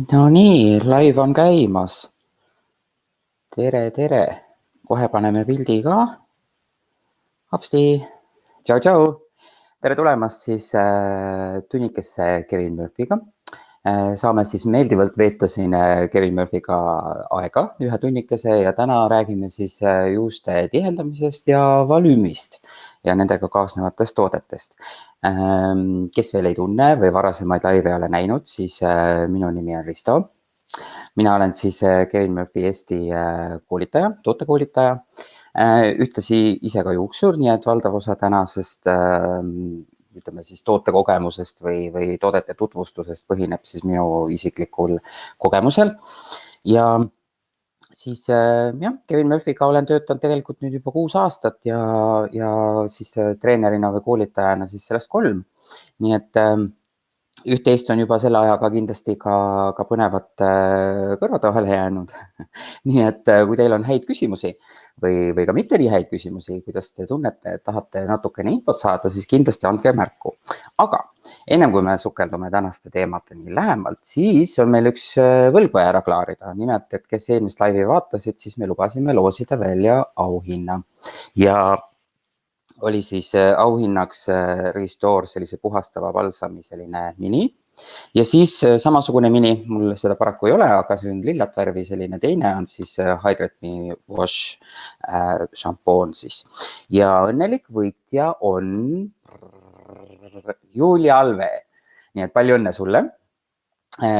No nii, live on käimas. Tere, tere. Kohe paneme pildi ka. Hopsti. Tšau, tšau. Tere tulemast siis tunnikesse Kevin Murphy'ga. Saame siis meeldivalt veeta siin Kevin Murphy'ga aega ühe tunnikese ja täna räägime siis juuste tihendamisest ja volüümist ja nendega kaasnevatest toodetest. Kes veel ei tunne või varasemaid laive ei ole näinud, siis minu nimi on Risto. Mina olen siis Kevin Murphy Eesti koolitaja, tootekoolitaja. Ühtlasi ise ka juuksur, nii et valdav osa tänasest ütleme siis tootekogemusest või toodete tutvustusest põhineb siis minu isiklikul kogemusel. Ja siis jah, Kevin Murphy'ga olen töötanud tegelikult nüüd juba 6 aastat ja siis treenerina või koolitajana siis sellest 3. Nii et üht-teist on juba selle ajaga kindlasti ka põnevat kõrvade vahele jäänud. Nii et kui teil on häid küsimusi või ka mitte nii häid küsimusi, kuidas te tunnete, et tahate natukene infot saada, siis kindlasti andke märku. Aga ennem kui me sukeldume tänaste teemateni lähemalt, siis on meil üks võlg vaja ära klaarida. Nimelt, et kes eelmist laivi vaatasid, siis me lubasime loosida välja auhinna. Ja oli siis auhinnaks Restore sellise puhastava balsami selline mini. Ja siis samasugune mini, mul seda paraku ei ole, aga see on lillat värvi, selline teine on siis Hydrate Me Wash šampoon siis. Ja õnnelik võitja on Julia Alve. Nii et palju õnne sulle.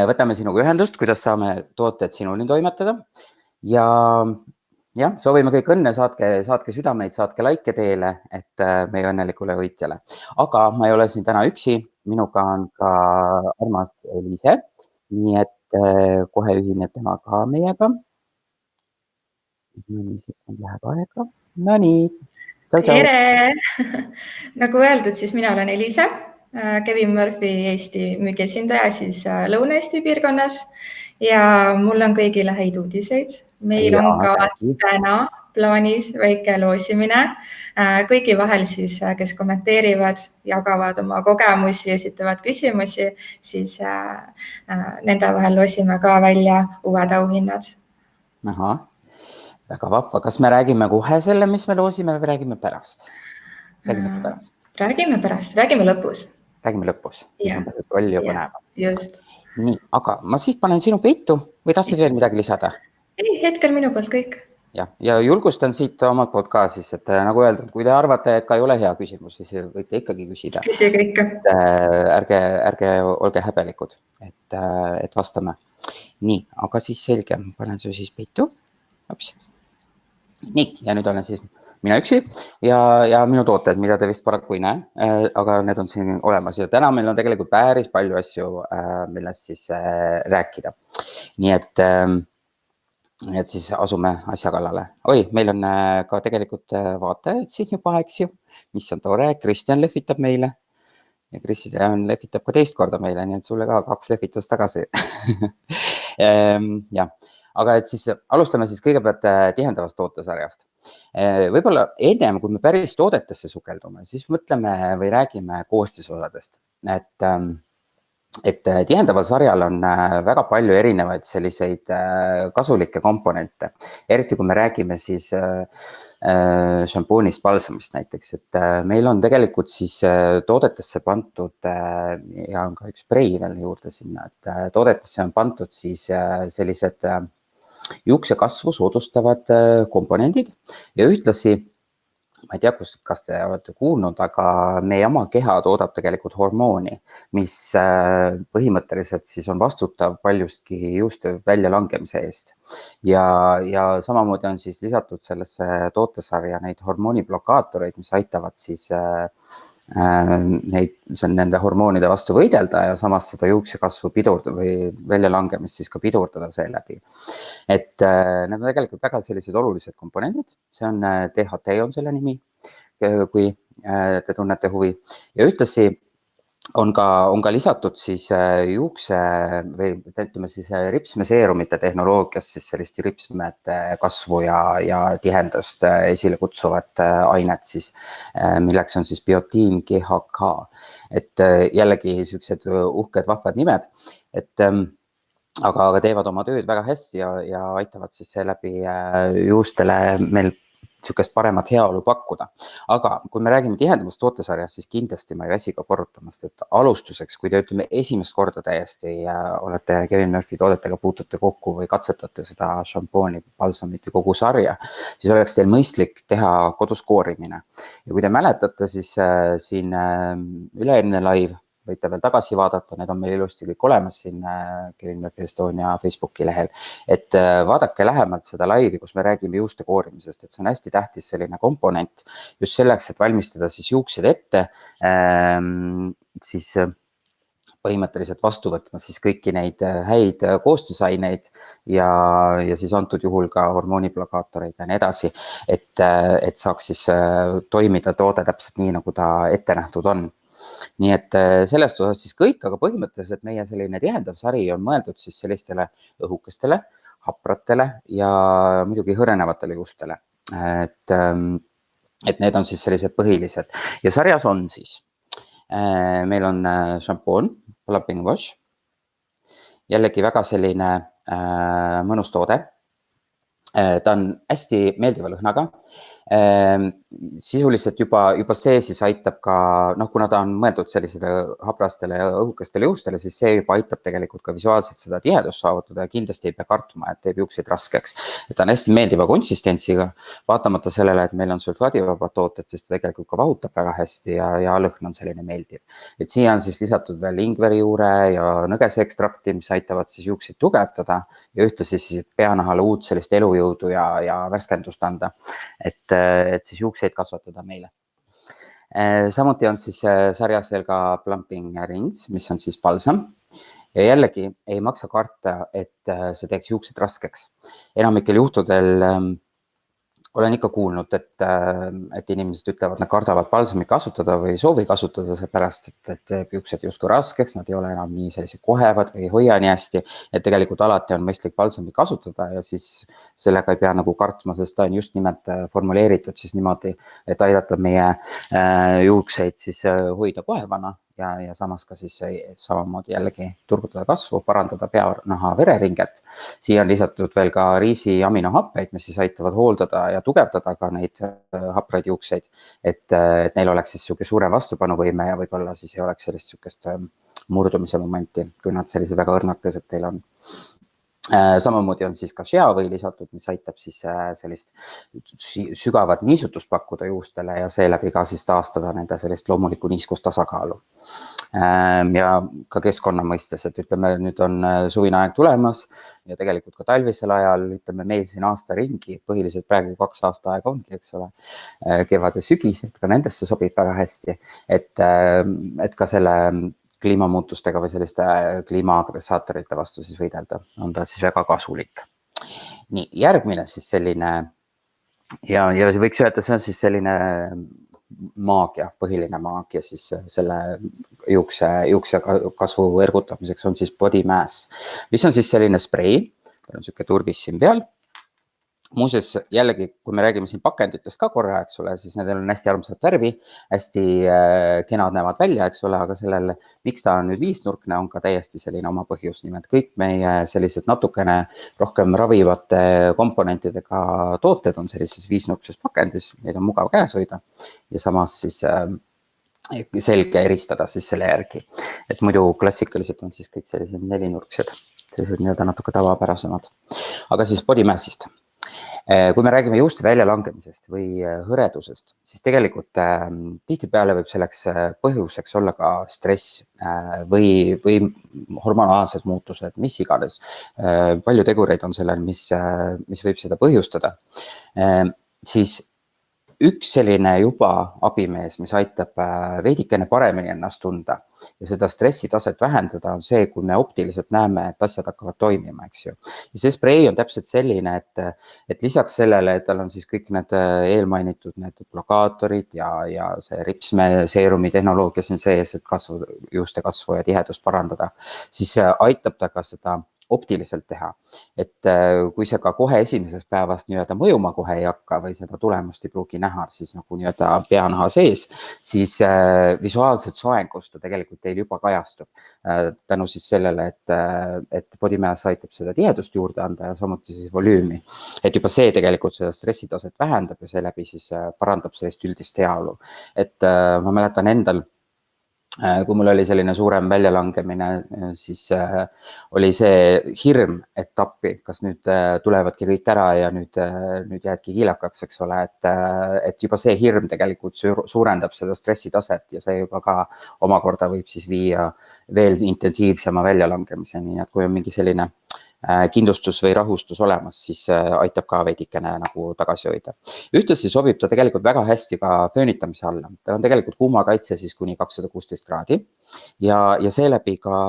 Võtame sinuga ühendust, kuidas saame tooted sinuni toimetada. Ja jah, soovime kõik õnne, saatke südameid, saatke laike teele, et meie õnnelikule võitjale. Aga ma ei ole siin täna üksi, minuga on ka armas Eliise, nii et kohe ühineb tema ka meiega. Mõni sekund läheb aega. No nii. Tere! Nagu öeldud, siis mina olen Eliise, Kevin Murphy Eesti müügiesindaja siis Lõuna-Eesti piirkonnas ja mul on kõigile häid uudiseid. Meil on ka täna plaanis väike loosimine kõigi vahel siis, kes kommenteerivad, jagavad oma kogemusi, esitavad küsimusi, siis nende vahel loosime ka välja uued auhinnad. Ahah, väga vahva. Kas me räägime kohe selle, mis me loosime või räägime pärast? Räägime pärast, räägime lõpus. Räägime lõpus, siis on palju põnevam. Just. Nii, aga ma siis panen sinu peitu või tahtsid veel midagi lisada? Ei, hetkel minu poolt kõik. Ja julgustan siit omalt poolt ka siis, et nagu öeldud, kui te arvate, et ka ei ole hea küsimus, siis võite ikkagi küsida. Küsige ikka. Ärge olge häbelikud, et vastame. Nii, aga siis selge, panen su siis peitu. Hops. Nii, ja nüüd olen siis mina üksi ja minu tooted, mida te vist paraku ei näe, aga need on siin olemas ja täna meil on tegelikult päris palju asju, millest siis rääkida. Nii et siis asume asja kallale. Oi, meil on ka tegelikult vaatajaid siin juba, eks ju, mis on tore. Kristjan lehvitab meile ja Kristjan lehvitab ka teist korda meile, nii et sulle ka 2 lehvitust tagasi. Jah. Aga et siis alustame siis kõigepealt tihendavast tootesarjast. Võib-olla ennem, kui me päris toodetesse sukeldume, siis mõtleme või räägime koostisosadest. Et tihendaval sarjal on väga palju erinevaid selliseid kasulikke komponente. Eriti kui me räägime siis šampoonist, balsamist näiteks, et meil on tegelikult siis toodetesse pandud ja on ka üks sprei veel juurde sinna, et toodetesse on pandud siis sellised juuksekasvu soodustavad komponendid ja ühtlasi, ma ei tea, kas te olete kuulnud, aga meie oma keha toodab tegelikult hormooni, mis põhimõtteliselt siis on vastutav paljustki juuste väljalangemise eest. Ja samamoodi on siis lisatud sellesse tootesarja neid hormooniblokaatoreid, mis aitavad siis nende hormoonide vastu võidelda ja samas seda juuksekasvu pidurdada või väljalangemist siis ka pidurdada seeläbi. Et need on tegelikult väga sellised olulised komponendid, see on DHT on selle nimi, kui te tunnete huvi ja ühtlasi on ka lisatud siis juukse või ütleme siis ripsmeseerumite tehnoloogias siis sellist ripsmete kasvu ja tihendust esile kutsuvat ainet siis, milleks on siis biotiin GHK. Et jällegi sellised uhked vahvad nimed, et aga teevad oma tööd väga hästi ja aitavad siis seeläbi juustele meil niisugust paremat heaolu pakkuda. Aga kui me räägime tihedamast tootesarjast, siis kindlasti ma ei väsi ka korrutamast, et alustuseks, kui te ütleme esimest korda täiesti olete Kevin Murphy toodetega puutute kokku või katsetate seda šampooni, balsamit või kogu sarja, siis oleks teil mõistlik teha kodus koorimine. Ja kui te mäletate, siis siin üle-eelmine live võite veel tagasi vaadata, need on meil ilusti kõik olemas siin Kevin Murphy Estonia Facebooki lehel, et vaadake lähemalt seda laivi, kus me räägime juuste koorimisest, et see on hästi tähtis selline komponent just selleks, et valmistada siis juuksed ette, siis põhimõtteliselt vastu võtma siis kõiki neid häid koostisaineid ja siis antud juhul ka hormooniplakaatoreid ja nii edasi, et saaks siis toimida toode täpselt nii, nagu ta ette nähtud on. Nii et sellest osas siis kõik, aga põhimõtteliselt meie selline tihendav sari on mõeldud siis sellistele õhukestele, hapratele ja muidugi hõrenevatele juustele. Et need on siis sellised põhilised. Ja sarjas on siis, meil on šampoon, plumping wash, jällegi väga selline mõnus toode. Ta on hästi meeldiva lõhnaga. Sisuliselt juba see siis aitab ka, kuna ta on mõeldud sellisele haprastele ja õhukestele juustele, siis see juba aitab tegelikult ka visuaalselt seda tihedust saavutada ja kindlasti ei pea kartma, et teeb juukseid raskeks. Et ta on hästi meeldiva konsistentsiga, vaatamata sellele, et meil on sulfaadivabad tooted, siis ta tegelikult ka vahutab väga hästi ja lõhn on selline meeldiv. Et siia on siis lisatud veel ingveri juure ja nõgese ekstrakti, mis aitavad siis juukseid tugevdada ja ühtlasi siis peanahale uut sellist elujõudu ja värskendust anda. Et siis juukseid kasvatada meile. Samuti on siis sarjas veel ka plumping rinse, mis on siis balsam. Ja jällegi ei maksa karta, et see teeks juuksed raskeks. Enamikel juhtudel olen ikka kuulnud, et inimesed ütlevad, nad kardavad balsami kasutada või ei soovi kasutada seepärast, et teeb juuksed justkui raskeks, nad ei ole enam nii sellised kohevad või ei hoia nii hästi, et tegelikult alati on mõistlik balsami kasutada ja siis sellega ei pea nagu kartma, sest ta on just nimelt formuleeritud siis niimoodi, et aidata meie juukseid siis hoida kohevana ja samas ka siis samamoodi jällegi turgutada kasvu, parandada peanaha vereringet. Siia on lisatud veel ka riisi aminohappeid, mis siis aitavad hooldada ja tugevdada ka neid hapraid juukseid, et neil oleks siis siuke suurem vastupanuvõime ja võib-olla siis ei oleks sellist siukest murdumise momenti, kui nad sellised väga õrnakesed teil on. Samamoodi on siis ka sheavõi lisatud, mis aitab siis sellist sügavat niisutust pakkuda juustele ja seeläbi ka siis taastada nende sellist loomulikku niiskustasakaalu. Ja ka keskkonna mõistes, et ütleme, nüüd on suvine aeg tulemas ja tegelikult ka talvisel ajal, ütleme meil siin aasta ringi, põhiliselt praegu 2 aasta aega ongi, eks ole, kevad ja sügis, et ka nendesse sobib väga hästi, et ka selle kliimamuutustega või selliste kliimaagressaatorite vastu siis võidelda, on ta siis väga kasulik. Nii, järgmine siis selline, ja võiks öelda, see on siis selline maagia, põhiline maagia siis selle juukse kasvu ergutamiseks on siis Body Mass, mis on siis selline sprei, on siuke turvis siin peal. Muuseas, jällegi, kui me räägime siin pakenditest ka korra, eks ole, siis need on hästi armsad värvi, hästi kenad näevad välja, eks ole, aga sellel, miks ta on nüüd viisnurkne, on ka täiesti selline oma põhjus. Nimelt kõik meie sellised natukene rohkem ravivate komponentidega tooted on sellises viisnurkses pakendis, neid on mugav käes hoida ja samas siis selge eristada siis selle järgi. Et muidu klassikaliselt on siis kõik sellised nelinurksed, sellised nii-öelda natuke tavapärasemad. Aga siis Body Massist. Kui me räägime juuste väljalangemisest või hõredusest, siis tegelikult tihtipeale võib selleks põhjuseks olla ka stress või hormonaalsed muutused, mis iganes. Palju tegureid on sellel, mis võib seda põhjustada. Siis üks selline juba abimees, mis aitab veidikene paremini ennast tunda ja seda stressitaset vähendada, on see, kui me optiliselt näeme, et asjad hakkavad toimima, eks ju. Ja see sprei on täpselt selline, et lisaks sellele, et tal on siis kõik need eelmainitud need blokaatorid ja see ripsmeseerumi tehnoloogia siin sees, et juuste kasvu ja tihedust parandada, siis aitab ta ka seda optiliselt teha. Et kui see ka kohe esimesest päevast nii-öelda mõjuma kohe ei hakka või seda tulemust ei pruugi näha, siis nagu nii-öelda peanaha sees, siis visuaalset soengust ta tegelikult teil juba kajastub. Tänu siis sellele, et body mass aitab seda tihedust juurde anda ja samuti siis volüümi. Et juba see tegelikult seda stressitaset vähendab ja seeläbi siis parandab sellist üldist heaolu. Et ma mäletan endal, kui mul oli selline suurem väljalangemine, siis oli see hirm, et appi, kas nüüd tulevadki kõik ära ja nüüd jäädki kiilakaks, eks ole, et juba see hirm tegelikult suurendab seda stressitaset ja see juba ka omakorda võib siis viia veel intensiivsema väljalangemiseni, nii et kui on mingi selline kindlustus või rahustus olemas, siis aitab ka veidikene nagu tagasi hoida. Ühtlasi sobib ta tegelikult väga hästi ka föönitamise alla. Tal on tegelikult kuumakaitse siis kuni 216 kraadi ja seeläbi ka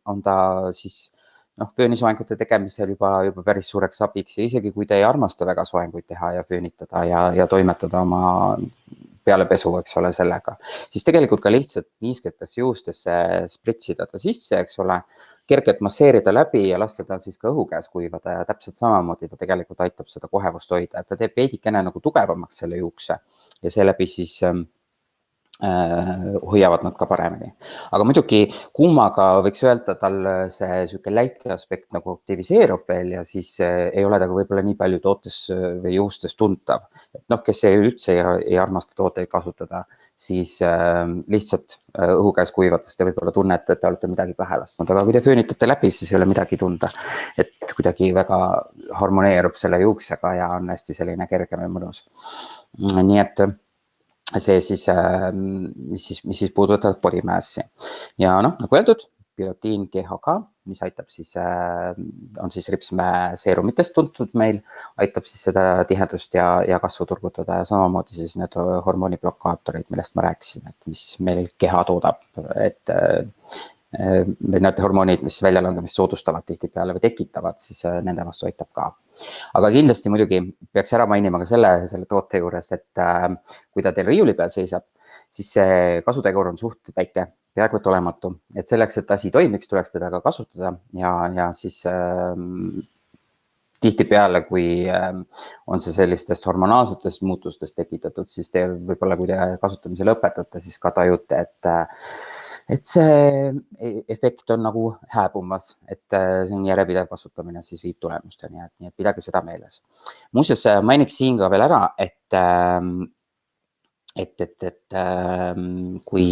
on ta siis föönisoengute tegemisel juba päris suureks abiks ja isegi kui te ei armasta väga soenguid teha ja föönitada ja toimetada oma peale pesu, eks ole, sellega, siis tegelikult ka lihtsalt niisketesse juustesse spritsida ta sisse, eks ole, kergelt masseerida läbi ja lasta tal siis ka õhu käes kuivada ja täpselt samamoodi ta tegelikult aitab seda kohevust hoida, et ta teeb veidikene nagu tugevamaks selle juukse ja seeläbi siis hoiavad nad ka paremini. Aga muidugi kuumaga võiks öelda, tal see süke läike aspekt nagu aktiviseerub veel ja siis ei ole ta võib-olla nii palju tootes või juustes tuntav. Et kes üldse ei armasta tooteid kasutada, siis lihtsalt õhu käes kuivates te võib-olla tunnete, et te olete midagi pähe lasknud, aga kui te föönitate läbi, siis ei ole midagi tunda. Et kuidagi väga harmoneerub selle juuksega ja on hästi selline kergem ja mõnus. Nii et see siis, mis siis puudutab body massi. Ja nagu öeldud, biotiin GHK, mis aitab siis, on siis ripsmäe seerumitest tuntud meil, aitab siis seda tihedust ja kasvu turgutada ja samamoodi siis need hormooniblokaatorid, millest ma rääkisin, et mis meil keha toodab, et need hormoonid, mis väljalangemist soodustavad tihtipeale või tekitavad, siis nende vastu aitab ka. Aga kindlasti muidugi peaks ära mainima ka selle toote juures, et kui ta teil riiuli peal seisab, siis see kasutegur on suht väike, peaaegu et olematu. Et selleks, et asi toimiks, tuleks teda ka kasutada ja siis tihtipeale, kui on see sellistest hormonaalsetest muutustest tekitatud, siis te võib-olla, kui te kasutamise lõpetate, siis ka tajute, et see efekt on nagu hääbumas, et see on järjepidev kasutamine, siis viib tulemusteni, nii et pidage seda meeles. Muuseas, mainiks siin ka veel ära, et kui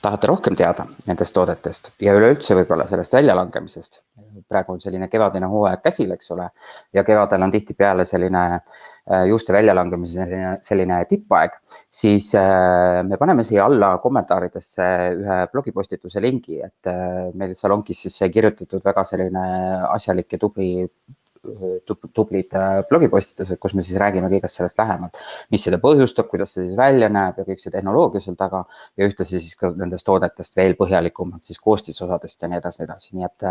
tahate rohkem teada nendest toodetest ja üleüldse võib-olla sellest väljalangemisest, praegu on selline kevadine hooaeg käsil, eks ole, ja kevadel on tihtipeale selline juuste väljalangemise selline tippaeg, siis me paneme siia alla kommentaaridesse ühe blogipostituse lingi, et meil seal ongi siis kirjutatud väga selline asjalik ja tublid blogipostitused, kus me siis räägime kõigest sellest lähemalt, mis seda põhjustab, kuidas see siis välja näeb ja kõik see tehnoloogia seal taga ja ühtlasi siis ka nendest toodetest veel põhjalikumalt siis koostisosadest ja nii edasi. Nii et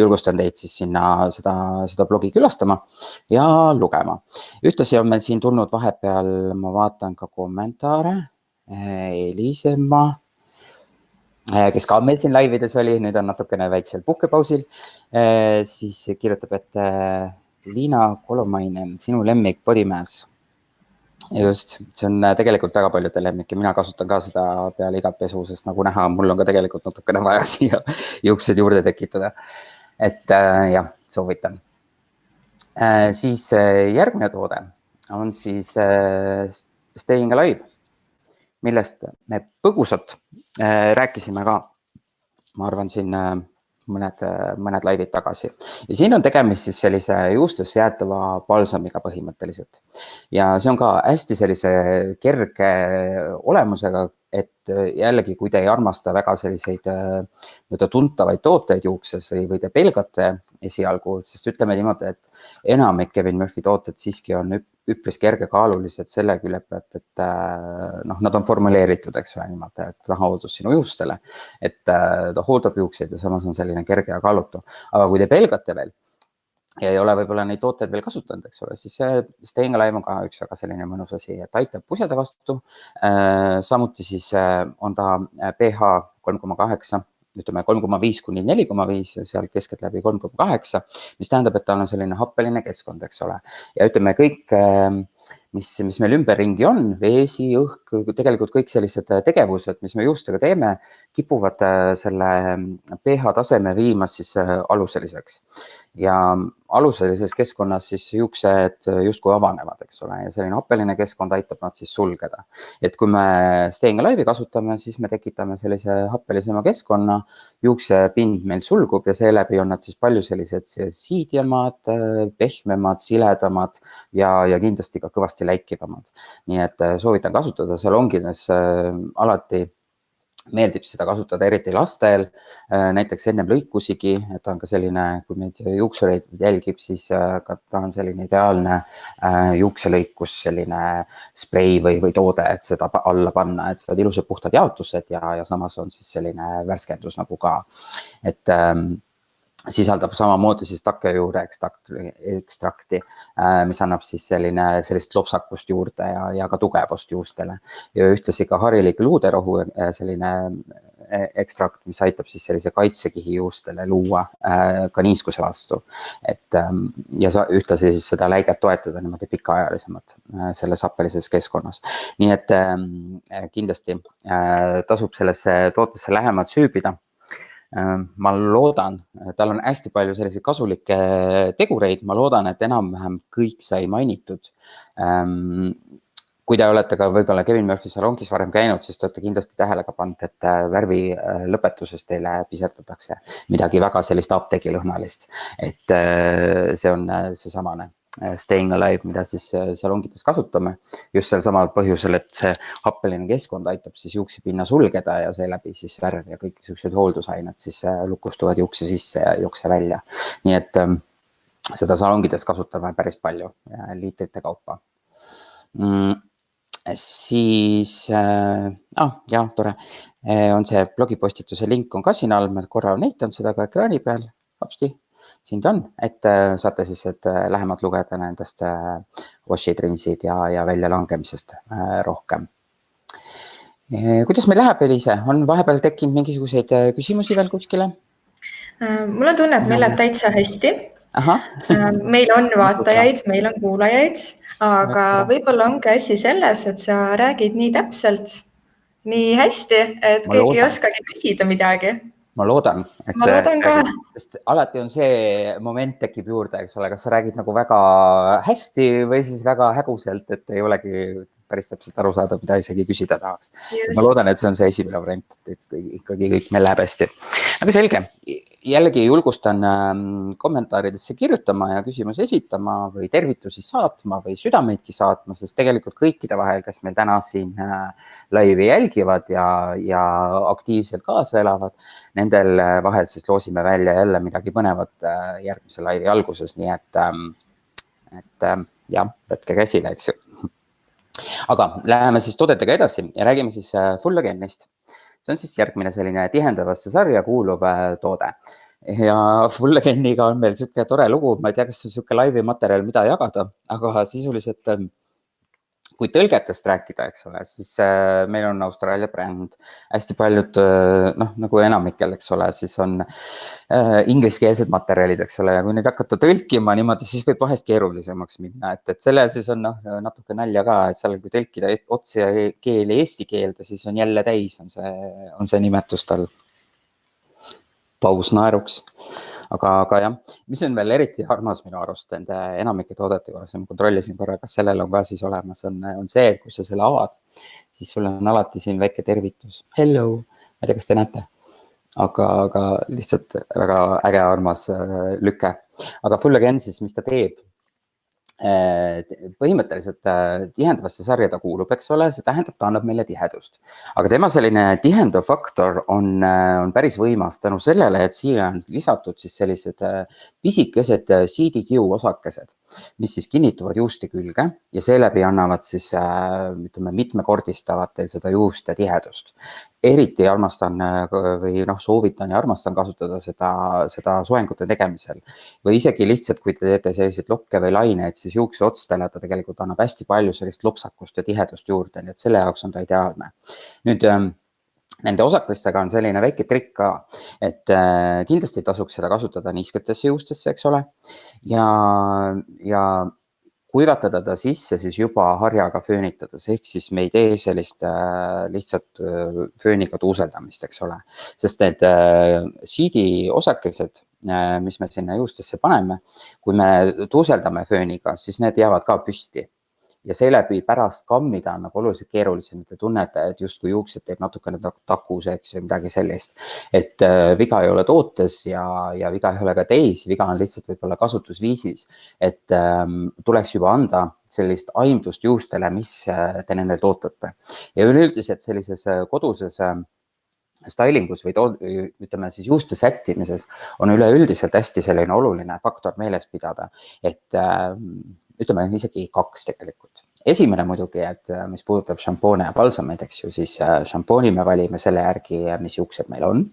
julgustan teid siis sinna seda blogi külastama ja lugema. Ühtlasi on meil siin tulnud vahepeal, ma vaatan ka kommentaare, Elisemaa, kes ka meil siin laivides oli, nüüd on natukene väiksel puhkepausil, siis kirjutab, et Liina Kolomainen, sinu lemmik body mass. Just, see on tegelikult väga paljude lemmik ja mina kasutan ka seda peale igat pesu, sest nagu näha, mul on ka tegelikult natukene vaja siia juuksed juurde tekitada. Et jah, soovitan. Siis järgmine toode on siis Staying Alive, millest me põgusalt rääkisime ka, ma arvan, siin mõned laivid tagasi. Ja siin on tegemist siis sellise juustesse jäetava balsamiga põhimõtteliselt. Ja see on ka hästi sellise kerge olemusega, et jällegi, kui te ei armasta väga selliseid tuntavaid tooteid juukses või te pelgate esialgu, sest ütleme niimoodi, et enamik Kevin Murphy tooted siiski on üpris kergekaalulised selle külje pealt, et nad on formuleeritud, eks ole, niimoodi, et nahahooldus sinu juustele, et ta hooldab juukseid ja samas on selline kerge ja kaalutu. Aga kui te pelgate veel ja ei ole võib-olla neid tooteid veel kasutanud, eks ole, siis Staying Alive on ka üks väga selline mõnus asi, et aitab puseda vastu. Samuti siis on ta pH 3,8 ütleme 3,5 kuni 4,5, seal keskeltläbi 3,8, mis tähendab, et tal on selline happeline keskkond, eks ole. Ja ütleme kõik, mis meil ümberringi on, veesi, õhk, tegelikult kõik sellised tegevused, mis me juustega teeme, kipuvad selle pH taseme viima siis aluseliseks. Ja aluselises keskkonnas siis juuksed justkui avanevad, eks ole, ja selline happeline keskkond aitab nad siis sulgeda. Et kui me Staying Alive'i kasutame, siis me tekitame sellise happelisema keskkonna, juuksepind meil sulgub ja seeläbi on nad siis palju sellised siidjamad, pehmemad, siledamad ja kindlasti ka kõvasti läikivamad. Nii et soovitan kasutada salongides alati. Meeldib seda kasutada eriti lastel, näiteks ennem lõikusigi, et ta on ka selline, kui meid juuksureid jälgib, siis ka ta on selline ideaalne juukselõikus, selline sprei või toode, et seda alla panna, et saad ilusad puhtad jaotused ja samas on siis selline värskendus nagu ka. Et sisaldab samamoodi siis takkejuure ekstrakti, mis annab siis sellist lopsakust juurde ja ka tugevust juustele. Ja ühtlasi ka harilik luuderohu selline ekstrakt, mis aitab siis sellise kaitsekihi juustele luua ka niiskuse vastu. Ja ühtlasi siis seda läiget toetada niimoodi pikaajalisemalt selles happelises keskkonnas. Nii et kindlasti tasub sellesse tootesse lähemalt süübida. Ma loodan, tal on hästi palju selliseid kasulikke tegureid, ma loodan, et enam-vähem kõik sai mainitud. Kui te olete ka võib-olla Kevin Murphy salongis varem käinud, siis te olete kindlasti tähele ka pannud, et värvi lõpetuses teile piserdatakse midagi väga sellist apteegilõhnalist. Et see on seesamane Staying Alive, mida siis salongides kasutame just sel samal põhjusel, et see happeline keskkond aitab siis juuksepinna sulgeda ja seeläbi siis värv ja kõik sellised hooldusained siis lukustuvad juukse sisse ja jookse välja. Nii et seda salongides kasutame päris palju liitrite kaupa. Siis, jah, tore, on see blogipostituse link on ka siin all, ma korra näitan seda ka ekraani peal, hopsti. Siin ta on, et saate siis lähemalt lugeda nendest washid, rinsid ja väljalangemisest rohkem. Kuidas meil läheb, Elise? On vahepeal tekkinud mingisuguseid küsimusi veel kuskile? Mul on tunne, et meil läheb täitsa hästi. Meil on vaatajaid, meil on kuulajaid, aga võib-olla ongi asi selles, et sa räägid nii täpselt, nii hästi, et keegi ei oskagi küsida midagi. Ma loodan, et ma loodan ka. Sest alati on see moment tekib juurde, eks ole, kas sa räägid nagu väga hästi või siis väga häguselt, et ei olegi päris täpselt aru saada, mida isegi küsida tahaks. Ma loodan, et see on see esimene variant, et ikkagi kõik meil läheb hästi. Aga selge, jällegi julgustan kommentaaridesse kirjutama ja küsimusi esitama või tervitusi saatma või südameidki saatma, sest tegelikult kõikide vahel, kes meil täna siin laivi jälgivad ja aktiivselt kaasa elavad, nendel vahel siis loosime välja jälle midagi põnevat järgmise laivi alguses, nii et jah, võtke käsile, eks ju. Aga läheme siis toodetega edasi ja räägime siis Full Againist. See on siis järgmine selline tihendavasse sarja kuuluv toode. Ja Full Againiga on meil selline tore lugu, ma ei tea, kas on selline laivi materjal, mida jagada, aga sisuliselt kui tõlgetest rääkida, eks ole, siis meil on Austraalia bränd, hästi paljud, nagu enamikel, eks ole, siis on ingliskeelsed materjalid, eks ole, ja kui neid hakata tõlkima niimoodi, siis võib vahest keerulisemaks minna, et selle siis on natuke nalja ka, et seal kui tõlkida otse keeli eesti keelde, siis on jälle täis, on see nimetus tal. Paus naeruks. Aga jah, mis on veel eriti armas minu arust nende enamike toodete juures, ma kontrollisin korra, kas sellel on ka siis olemas, on see, kui sa selle avad, siis sul on alati siin väike tervitus. Hello, ma ei tea, kas te näete, aga lihtsalt väga äge armas lüke. Aga Full Again siis, mis ta teeb? Põhimõtteliselt tihendavasse sarja ta kuulub, eks ole, see tähendab, ta annab meile tihedust. Aga tema selline tihendav faktor on päris võimas tänu sellele, et siia on lisatud siis sellised pisikesed siidikiu osakesed, mis siis kinnituvad juuste külge ja seeläbi annavad siis mitmekordistavad teil seda juuste tihedust. Eriti armastan või soovitan ja armastan kasutada seda soengute tegemisel. Või isegi lihtsalt, kui te teete selliseid lokke või laineid, siis juukse otstele ta tegelikult annab hästi palju sellist lopsakust ja tihedust juurde, nii et selle jaoks on ta ideaalne. Nüüd Nende osakestega on selline väike trikk ka, et kindlasti tasuks seda kasutada niisketesse juustesse, eks ole, ja kuivatada ta sisse siis juba harjaga föönitades, ehk siis me ei tee sellist lihtsalt fööniga tuuseldamist, eks ole, sest need siidi osakesed, mis me sinna juustesse paneme, kui me tuuseldame fööniga, siis need jäävad ka püsti. Ja seeläbi pärast kammida on nagu oluliselt keerulisem, te tunnete, et justkui juuksed teeb natukene takuseks või midagi sellist. Et viga ei ole tootes ja viga ei ole ka teis, viga on lihtsalt võib-olla kasutusviisis, et tuleks juba anda sellist aimdust juustele, mis te nendelt ootate. Ja üleüldiselt sellises koduses stylingus või ütleme siis juuste sättimises on üleüldiselt hästi selline oluline faktor meeles pidada, et ütleme isegi 2 tegelikult. Esimene muidugi, et mis puudutab šampoone ja balsameid, eks ju, siis šampooni me valime selle järgi, mis juuksed meil on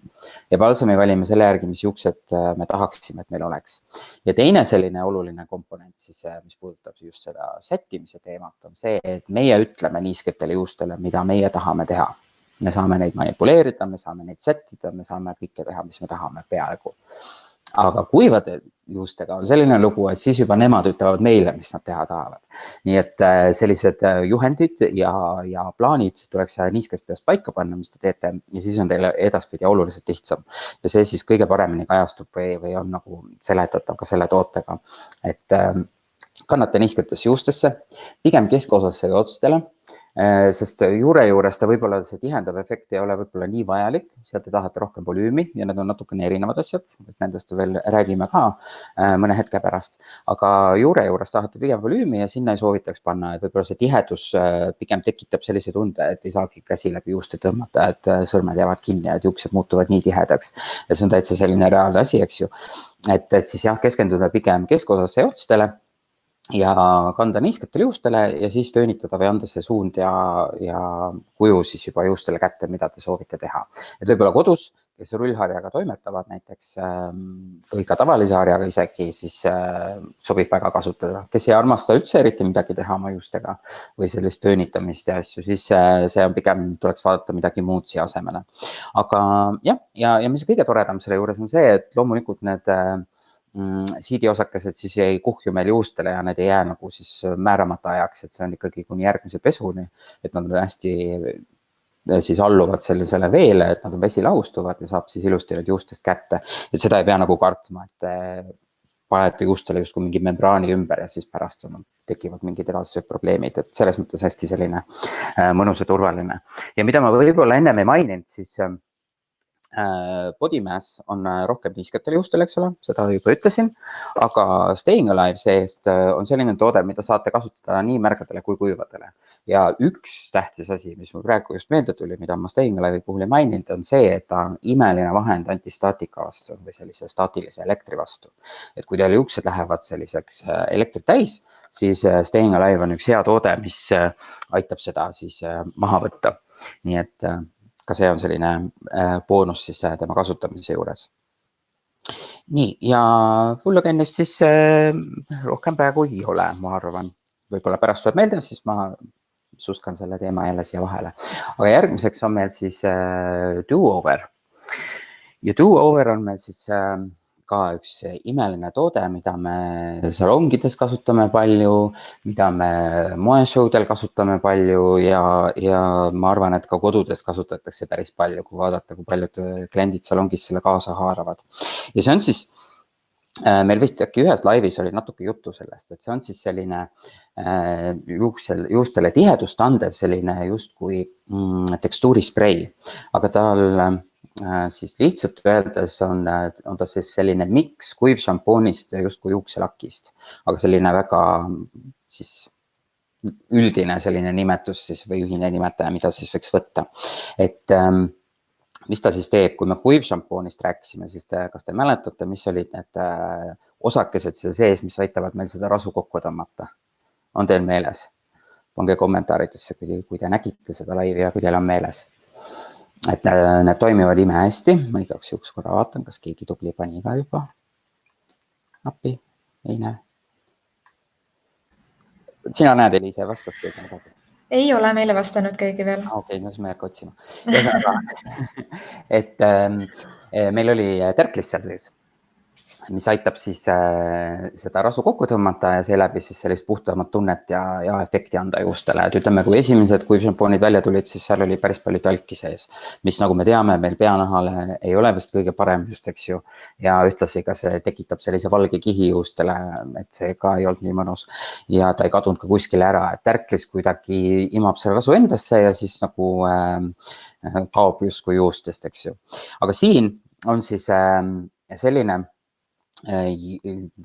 ja balsami valime selle järgi, mis juuksed me tahaksime, et meil oleks. Ja teine selline oluline komponent siis, mis puudutab just seda sättimise teemat, on see, et meie ütleme niisketele juustele, mida meie tahame teha. Me saame neid manipuleerida, me saame neid sättida, me saame kõike teha, mis me tahame peaaegu. Aga kuivade juustega on selline lugu, et siis juba nemad ütlevad meile, mis nad teha tahavad. Nii et sellised juhendid ja plaanid tuleks niiskest peast paika panna, mis te teete, ja siis on teile edaspidi oluliselt lihtsam. Ja see siis kõige paremini kajastub või on nagu seletatav ka selle tootega, et kannate niisketesse juustesse, pigem keskosasse ja otstele, sest juure juures ta võib-olla see tihendav efekt ei ole võib-olla nii vajalik, sealt te tahate rohkem volüümi ja need on natukene erinevad asjad, et nendest veel räägime ka mõne hetke pärast, aga juure juures tahate pigem volüümi ja sinna ei soovitaks panna, et võib-olla see tihedus pigem tekitab sellise tunde, et ei saagi käsi läbi juuste tõmmata, et sõrmed jäävad kinni ja juuksed muutuvad nii tihedaks. Ja see on täitsa selline reaalne asi, eks ju, et siis jah, keskenduda pigem keskosasse ja otstele ja kanda niisketele juustele ja siis föönitada või anda see suund ja kuju siis juba juustele kätte, mida te soovite teha. Et võib-olla kodus, kes rullharjaga toimetavad näiteks või ka tavalise harjaga isegi, siis sobib väga kasutada. Kes ei armasta üldse eriti midagi teha oma juustega või sellist föönitamist ja asju, siis see on pigem, tuleks vaadata midagi muud siia asemele. Aga jah, ja mis kõige toredam selle juures on see, et loomulikult need siidiosakesed siis ei kuhju meil juustele ja need ei jää nagu siis määramata ajaks, et see on ikkagi kuni järgmise pesuni, et nad on hästi siis alluvad sellisele veele, et nad on vesilahustuvad ja saab siis ilusti need juustest kätte. Et seda ei pea nagu kartma, et panete juustele justkui mingi membraani ümber ja siis pärast tekivad mingid edasised probleemid, et selles mõttes hästi selline mõnus ja turvaline. Ja mida ma võib-olla ennem ei maininud, siis Body Mass on rohkem niisketele juustele, eks ole, seda juba ütlesin, aga Staying Alive seest on selline toode, mida saate kasutada nii märgadele kui kuivadele. Ja üks tähtis asi, mis mul praegu just meelde tuli, mida ma Staying Alive'i puhul ei maininud, on see, et ta on imeline vahend antistaatika vastu või sellise staatilise elektri vastu. Et kui teil juuksed lähevad selliseks elektrit täis, siis Staying Alive on üks hea toode, mis aitab seda siis maha võtta. Nii et ka see on selline boonus siis tema kasutamise juures. Nii, ja Fullogennist siis rohkem praegu ei ole, ma arvan. Võib-olla pärast tuleb meelde, siis ma suskan selle teema jälle siia vahele. Aga järgmiseks on meil siis Do-Over. Ja Do-Over on meil siis ka üks imeline toode, mida me salongides kasutame palju, mida me moeshowdel kasutame palju ja ma arvan, et ka kodudes kasutatakse päris palju, kui vaadata, kui paljud kliendid salongis selle kaasa haaravad. Ja see on siis, meil vist äkki ühes laivis oli natuke juttu sellest, et see on siis selline juustele tihedust andev selline justkui tekstuurisprei, aga tal siis lihtsalt öeldes on ta siis selline miks kuiv šampoonist justkui juukselakist, aga selline väga siis üldine selline nimetus siis või ühine nimetaja, mida siis võiks võtta. Et mis ta siis teeb, kui me kuiv šampoonist rääkisime, siis kas te mäletate, mis olid need osakesed seal sees, mis aitavad meil seda rasu kokku tõmmata? On teil meeles? Pange kommentaaridesse, kui te nägite seda laivi ja kui teil on meeles. Et need toimivad ime hästi, ma igaks juhuks korra vaatan, kas keegi tubli pani ka juba appi, ei näe. Sina näed, Eliise, vastust midagi? Ei ole meile vastanud keegi veel. Okei, no siis ma ei hakka otsima. Ühesõnaga, et meil oli tärklis seal sees, mis aitab siis seda rasu kokku tõmmata ja seeläbi siis sellist puhtamat tunnet ja efekti anda juustele. Et ütleme, kui esimesed kuivšampoonid välja tulid, siis seal oli päris palju talki sees, mis nagu me teame, meil peanahale ei ole vist kõige parem just, eks ju. Ja ühtlasi ka see tekitab sellise valge kihi juustele, et see ka ei olnud nii mõnus. Ja ta ei kadunud ka kuskile ära, et tärklis kuidagi imab selle rasu endasse ja siis nagu kaob justkui juustest, eks ju. Aga siin on siis selline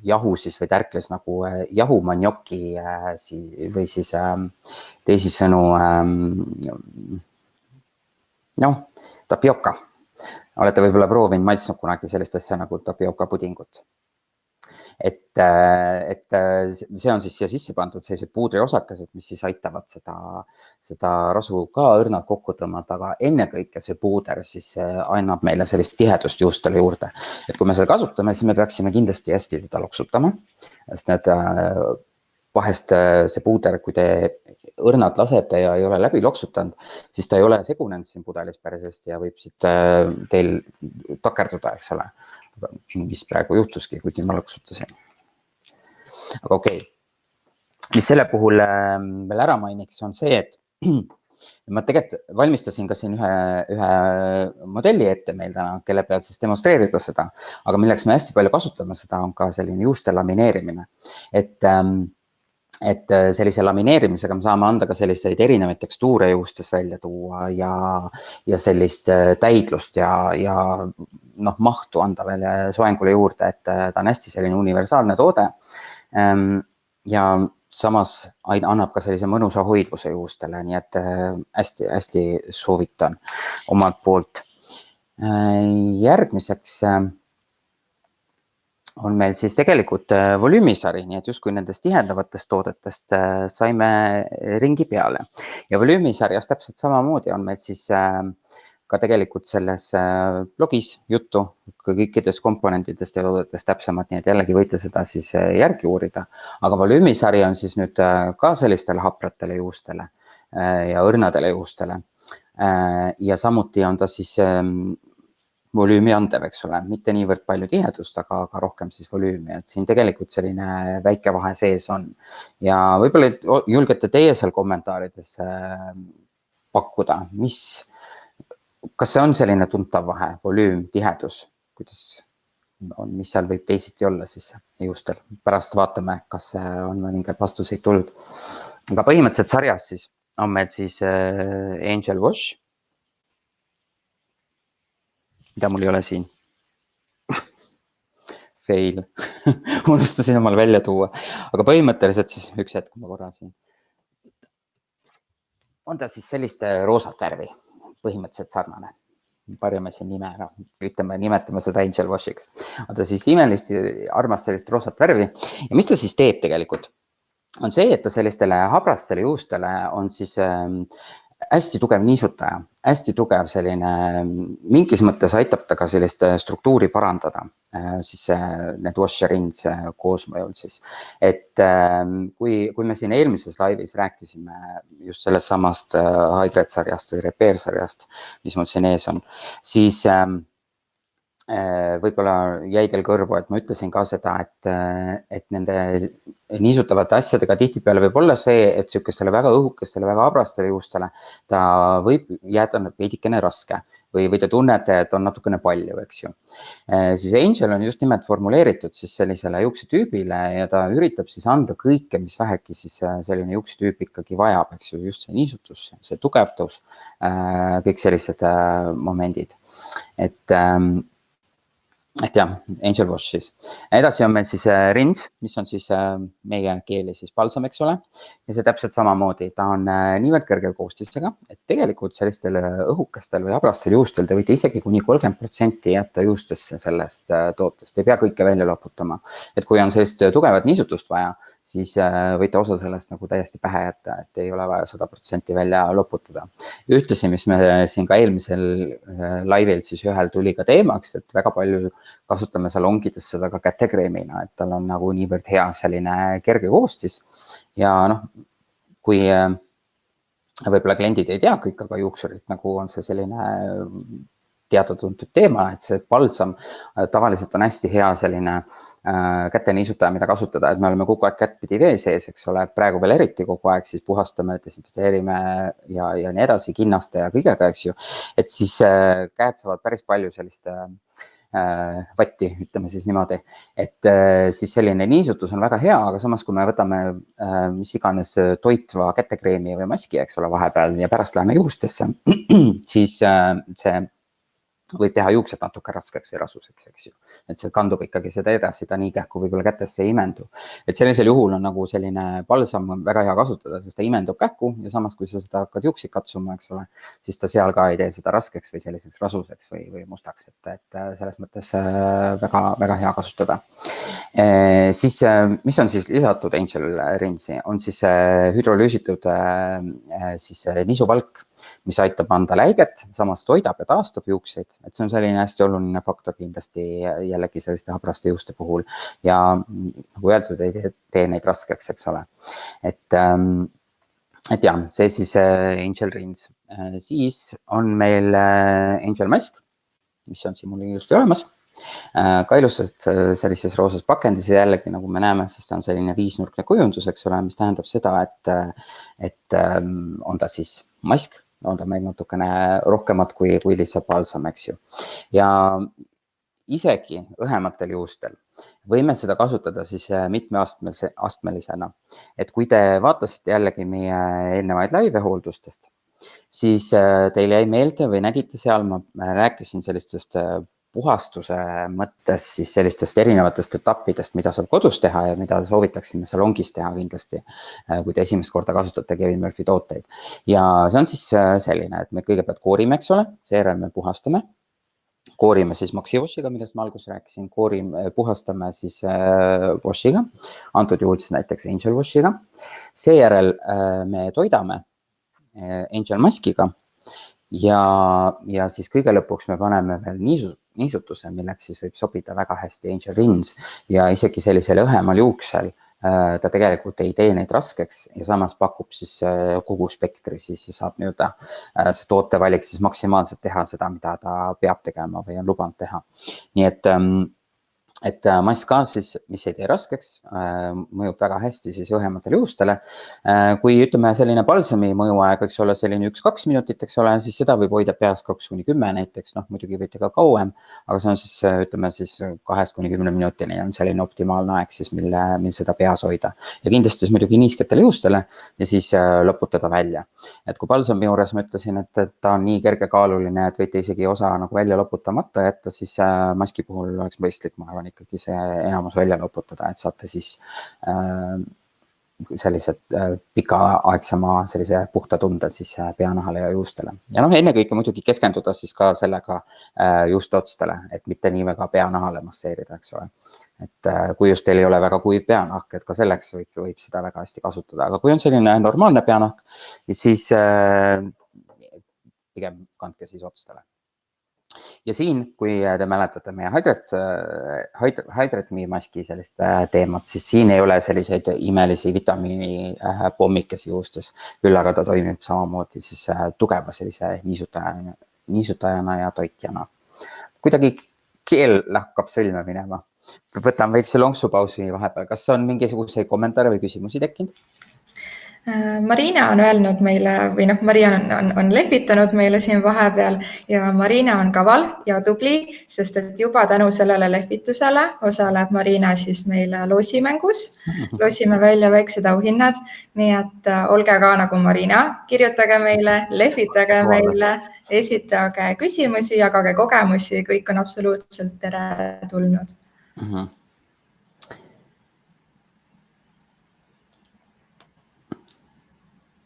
jahu siis või tärkles nagu jahumanioki või siis teisisõnu tapioka. Olete võib-olla proovinud maitsnud kunagi sellist asja nagu tapioka pudingut. Et see on siis siia sisse pandud sellised puudriosakesed, mis siis aitavad seda rasu ka õrnalt kokku tõmmata, aga ennekõike see puuder siis annab meile sellist tihedust juustele juurde. Et kui me seda kasutame, siis me peaksime kindlasti hästi teda loksutama, sest vahest see puuder, kui te õrnalt lasete ja ei ole läbi loksutanud, siis ta ei ole segunenud siin pudelis päris hästi ja võib siit teil takerduda, eks ole. Mis praegu juhtuski, kuigi ma loksutasin. Aga okei. Mis selle puhul veel ära mainiks on see, et ma tegelikult valmistasin ka siin ühe modelli ette meil täna, kelle pealt siis demonstreerida seda, aga milleks me hästi palju kasutame seda on ka selline juuste lamineerimine. Et sellise lamineerimisega me saame anda ka selliseid erinevaid tekstuure juustes välja tuua ja sellist täidlust ja mahtu anda veel soengule juurde, et ta on hästi selline universaalne toode ja samas annab ka sellise mõnusa hoidluse juustele, nii et hästi soovitan omalt poolt. Järgmiseks on meil siis tegelikult volüümisari, nii et justkui nendest tihendavatest toodetest saime ringi peale. Ja volüümisarjas täpselt samamoodi on meil siis ka tegelikult selles blogis juttu kõikidest komponentidest ja toodetest täpsemalt, nii et jällegi võite seda siis järgi uurida. Aga volüümisari on siis nüüd ka sellistele hapratele juustele ja õrnadele juustele. Ja samuti on ta siis volüümi andev, eks ole, mitte niivõrd palju tihedust, aga rohkem siis volüümi, et siin tegelikult selline väike vahe sees on. Ja võib-olla julgete teie seal kommentaarides pakkuda, kas see on selline tuntav vahe, volüüm, tihedus, mis seal võib teisiti olla siis juustel. Pärast vaatame, kas on mõningaid vastuseid tulnud. Aga põhimõtteliselt sarjas siis on meil siis Angel Wash, mida mul ei ole siin. Fail. Unustasin omal välja tuua. Aga põhimõtteliselt siis üks hetk ma korra siin. On ta siis sellist roosat värvi, põhimõtteliselt sarnane. Parjame siin nime ära, nimetame seda Angel Washiks. On ta siis imelisti armas sellist roosat värvi. Ja mis ta siis teeb tegelikult? On see, et ta sellistele habrastele juustele on siis hästi tugev niisutaja, hästi tugev selline, mingis mõttes aitab ta ka sellist struktuuri parandada, siis need wash ja rinse koosmõjul siis. Et kui me siin eelmises laivis rääkisime just sellest samast Hydrate sarjast või Repair sarjast, mis mul siin ees on, siis võib-olla jäi teil kõrvu, et ma ütlesin ka seda, et nende niisutavate asjadega tihtipeale võib olla see, et sihukestele väga õhukestele, väga habrastele juustele ta võib jääda veidikene raske või te tunnete, et on natukene palju, eks ju. Siis Angel on just nimelt formuleeritud siis sellisele juuksetüübile ja ta üritab siis anda kõike, mis vähegi siis selline juuksetüüp ikkagi vajab, eks ju, just see niisutus, see tugevdus, kõik sellised momendid. Et jah, Angel Wash siis. Edasi on meil siis rins, mis on siis meie keeli siis balsam, eks ole. Ja see täpselt samamoodi, ta on niivõrd kõrgel koostisega, et tegelikult sellistel õhukestel või habrastel juustel te võite isegi kuni 30% jätta juustesse sellest tootest. Ei pea kõike välja loputama. Et kui on sellist tugevat niisutust vaja, siis võite osa sellest nagu täiesti pähe jätta, et ei ole vaja 100% välja loputada. Ühtlasi, mis me siin ka eelmisel laivil siis ühel tuli ka teemaks, et väga palju kasutame salongides seda ka kätekreemina, et tal on nagu niivõrd hea selline kerge koostis ja kui võib-olla kliendid ei tea kõik, aga juuksurid nagu on see selline teada-tuntud teema, et see palsam tavaliselt on hästi hea selline käte niisutaja, mida kasutada, et me oleme kogu aeg kättpidi vee sees, eks ole, praegu veel eriti kogu aeg siis puhastame, desinfitseerime ja nii edasi kinnaste ja kõigega, eks ju, et siis käed saavad päris palju sellist vatti, ütleme siis niimoodi, et siis selline niisutus on väga hea, aga samas, kui me võtame mis iganes toitva kätekreemi või maski, eks ole, vahepeal ja pärast läheme juustesse, siis see võib teha juuksed natuke raskeks või rasuseks, eks ju. Et see kandub ikkagi seda edasi, ta nii kähku võib-olla kätesse ei imendu. Et sellisel juhul on nagu selline palsam väga hea kasutada, sest ta imendub kähku ja samas, kui sa seda hakkad juukseid katsuma, eks ole, siis ta seal ka ei tee seda raskeks või selliseks rasuseks või mustaks, et selles mõttes väga, väga hea kasutada. Siis, mis on siis lisatud Angel Rinsi, on siis hüdrolüüsitud siis niisuvalk, mis aitab anda läiget, samas toidab ja taastab juukseid, et see on selline hästi oluline faktor kindlasti jällegi selliste habraste juuste puhul ja nagu öeldud, ei tee neid raskeks, eks ole. Et jah, see siis Angel Rins. Siis on meil Angel Mask, mis on siin mul just olemas. Ka ilusalt sellises roosas pakendis ja jällegi nagu me näeme, sest ta on selline viisnurkne kujundus, eks ole, mis tähendab seda, et on ta siis mask, on ta meil natukene rohkemat kui lihtsalt palsam, eks ju. Ja isegi õhematel juustel võime seda kasutada siis mitmeastmelisena. Et kui te vaatasite jällegi meie eelnevaid live hooldustest, siis teile jäi meelde või nägite seal, ma rääkisin sellistest puhastuse mõttes siis sellistest erinevatest etappidest, mida saab kodus teha ja mida soovitaksime salongis teha kindlasti, kui te esimest korda kasutate Kevin Murphy tooteid. Ja see on siis selline, et me kõigepealt koorime, eks ole, seejärel me puhastame. Koorime siis Maxi-Washiga, millest ma alguses rääkisin, puhastame siis Washiga, antud juhul siis näiteks Angel Washiga. Seejärel me toidame Angel Maskiga ja siis kõige lõpuks me paneme veel niisutuse, milleks siis võib sobida väga hästi Angel Rins ja isegi sellisel õhemal juuksel ta tegelikult ei tee neid raskeks ja samas pakub siis kogu spektri, siis saab nii-öelda see tootevalik siis maksimaalselt teha seda, mida ta peab tegema või on lubanud teha. Nii et mask ka siis, mis ei tee raskeks, mõjub väga hästi siis õhematele juustele. Kui ütleme selline palsami mõjuaeg, eks ole, selline 1-2 minutit, eks ole, siis seda võib hoida peas 2-10 näiteks, muidugi võite ka kauem, aga see on siis, ütleme siis 2-10 minutini on selline optimaalne aeg siis, mil seda peas hoida. Ja kindlasti siis muidugi niisketele juustele ja siis loputada välja. Et kui palsami juures ma ütlesin, et ta on nii kergekaaluline, et võite isegi osa nagu välja loputamata jätta, siis maski puhul oleks mõistlik, ma arvan, ikkagi see enamus välja loputada, et saate siis sellised pikaaegsema sellise puhta tunde siis peanahale ja juustele. Ja ennekõike muidugi keskenduda siis ka sellega juustotstele, et mitte nii väga peanahale masseerida, eks ole. Et kui just teil ei ole väga kuiv peanahk, et ka selleks võib seda väga hästi kasutada, aga kui on selline normaalne peanahk, siis pigem kandke siis otstele. Ja siin, kui te mäletate meie Hydrat-Me maski sellist teemat, siis siin ei ole selliseid imelisi vitamiini pommikesi juustes, küll aga ta toimib samamoodi siis tugeva sellise niisutajana ja toitjana. Kuidagi keel hakkab sõlme minema. Võtan väikse lonksupausi vahepeal. Kas on mingisuguseid kommentaare või küsimusi tekkinud? Marina on öelnud meile või Maria on lehvitanud meile siin vahepeal ja Marina on kaval ja tubli, sest et juba tänu sellele lehvitusele osaleb Marina siis meile loosimängus. Loosime välja väiksed auhinnad, nii et olge ka nagu Marina, kirjutage meile, lehvitage meile, esitage küsimusi, jagage kogemusi, kõik on absoluutselt teretulnud.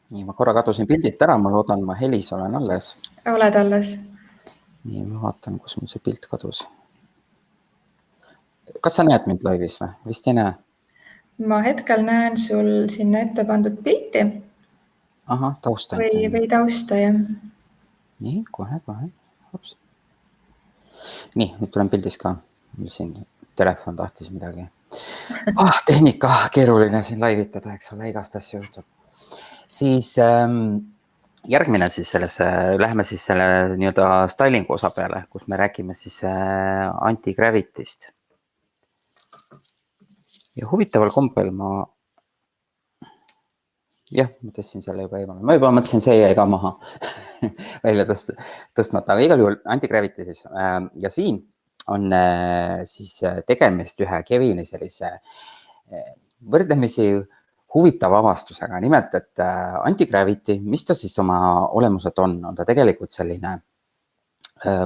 Nii, ma korra kadusin pildilt ära, ma loodan, ma helis olen alles. Oled alles. Nii, ma vaatan, kus mul see pilt kadus. Kas sa näed mind laivis või? Vist ei näe? Ma hetkel näen sul sinna ette pandud pilti. Ahah, tausta. Või tausta, jah. Nii, kohe. Nii, nüüd tulen pildis ka. Mul siin telefon tahtis midagi. Tehnika, keeruline siin laivitada, eks ole, igast asju juhtub. Siis järgmine siis läheme siis selle nii-öelda stylingu osa peale, kus me räägime siis anti-gravity'st. Ja huvitaval kombel ma tõstsin selle juba eemale. Ma juba mõtlesin, see jäi ka maha välja tõstmata, aga igal juhul anti-gravity siis. Ja siin on siis tegemist ühe Kevini sellise võrdlemisi huvitava avastusega. Nimelt, et anti-gravity, mis ta siis oma olemuselt on ta tegelikult selline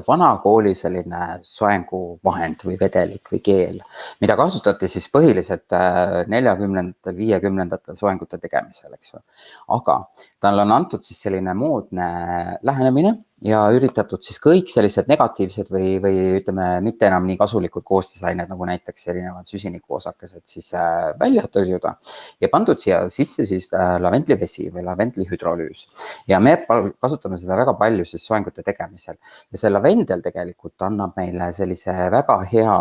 vana kooli selline soenguvahend või vedelik või keel, mida kasutati siis põhiliselt 40-ndatel, 50-ndatel soengute tegemisel, eks ju. Aga tal on antud siis selline moodne lähenemine ja üritatud siis kõik sellised negatiivsed või ütleme, mitte enam nii kasulikud koostisained, nagu näiteks erinevad süsinikuosakesed siis välja tõrjuda ja pandud siia sisse siis lavendlivesi või lavendlihüdrolüüs. Ja me kasutame seda väga palju siis soengute tegemisel. Ja see lavendel tegelikult annab meile sellise väga hea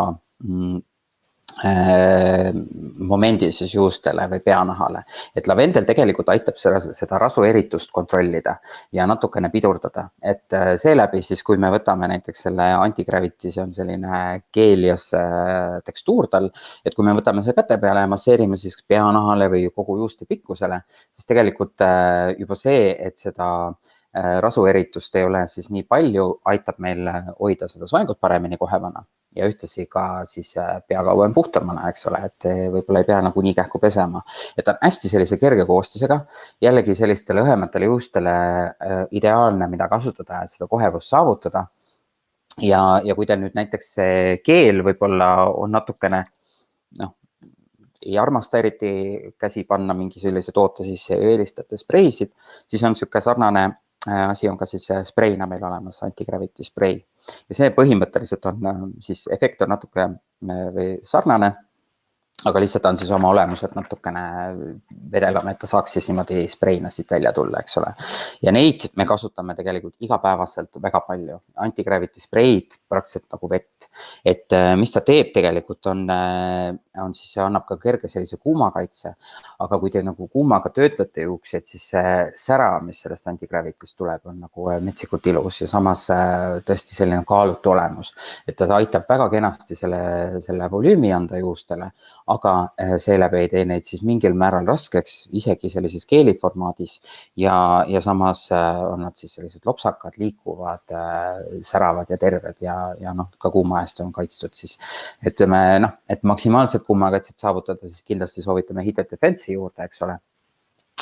momendi siis juustele või peanahale. Et lavendel tegelikult aitab seda rasueritust kontrollida ja natukene pidurdada. Et seeläbi siis, kui me võtame näiteks selle anti-gravity, see on selline geelias tekstuur tal, et kui me võtame selle käte peale ja masseerime siis peanahale või kogu juuste pikkusele, siis tegelikult juba see, et seda rasueritust ei ole siis nii palju, aitab meil hoida seda soengut paremini kohevana ja ühtlasi ka siis pea kauem puhtamana, eks ole, et võib-olla ei pea nagu nii kähku pesema. Et on hästi sellise kerge koostisega, jällegi sellistele õhematele juustele ideaalne, mida kasutada, et seda kohevust saavutada. Ja kui teil nüüd näiteks see keel võib-olla on natukene, ei armasta eriti käsi panna mingi sellise toote sisse ja eelistate spreisid, siis on niisugune sarnane asi on ka siis spreina meil olemas, anti-gravity sprei. Ja see põhimõtteliselt on siis efekt on natuke sarnane, aga lihtsalt on siis oma olemuselt natukene vedelam, et ta saaks siis niimoodi spreina siit välja tulla, eks ole. Ja neid me kasutame tegelikult igapäevaselt väga palju. Anti-gravity spreid praktiliselt nagu vett. Et mis ta teeb tegelikult on siis see annab ka kerge sellise kuumakaitse, aga kui te nagu kuumaga töötlete juukseid, siis see sära, mis sellest anti-gravity'st tuleb, on nagu metsikult ilus ja samas tõesti selline kaalutu olemus. Et ta aitab väga kenasti selle volüümi anda juustele, aga seeläbi ei tee neid siis mingil määral raskeks, isegi sellises keeliformaadis ja samas on nad siis sellised lopsakad, liikuvad, säravad ja terved ja ka kuuma eest on kaitstud siis. Ütleme, et maksimaalselt kuumakaitset saavutada, siis kindlasti soovitame Heated Defense'i juurde, eks ole.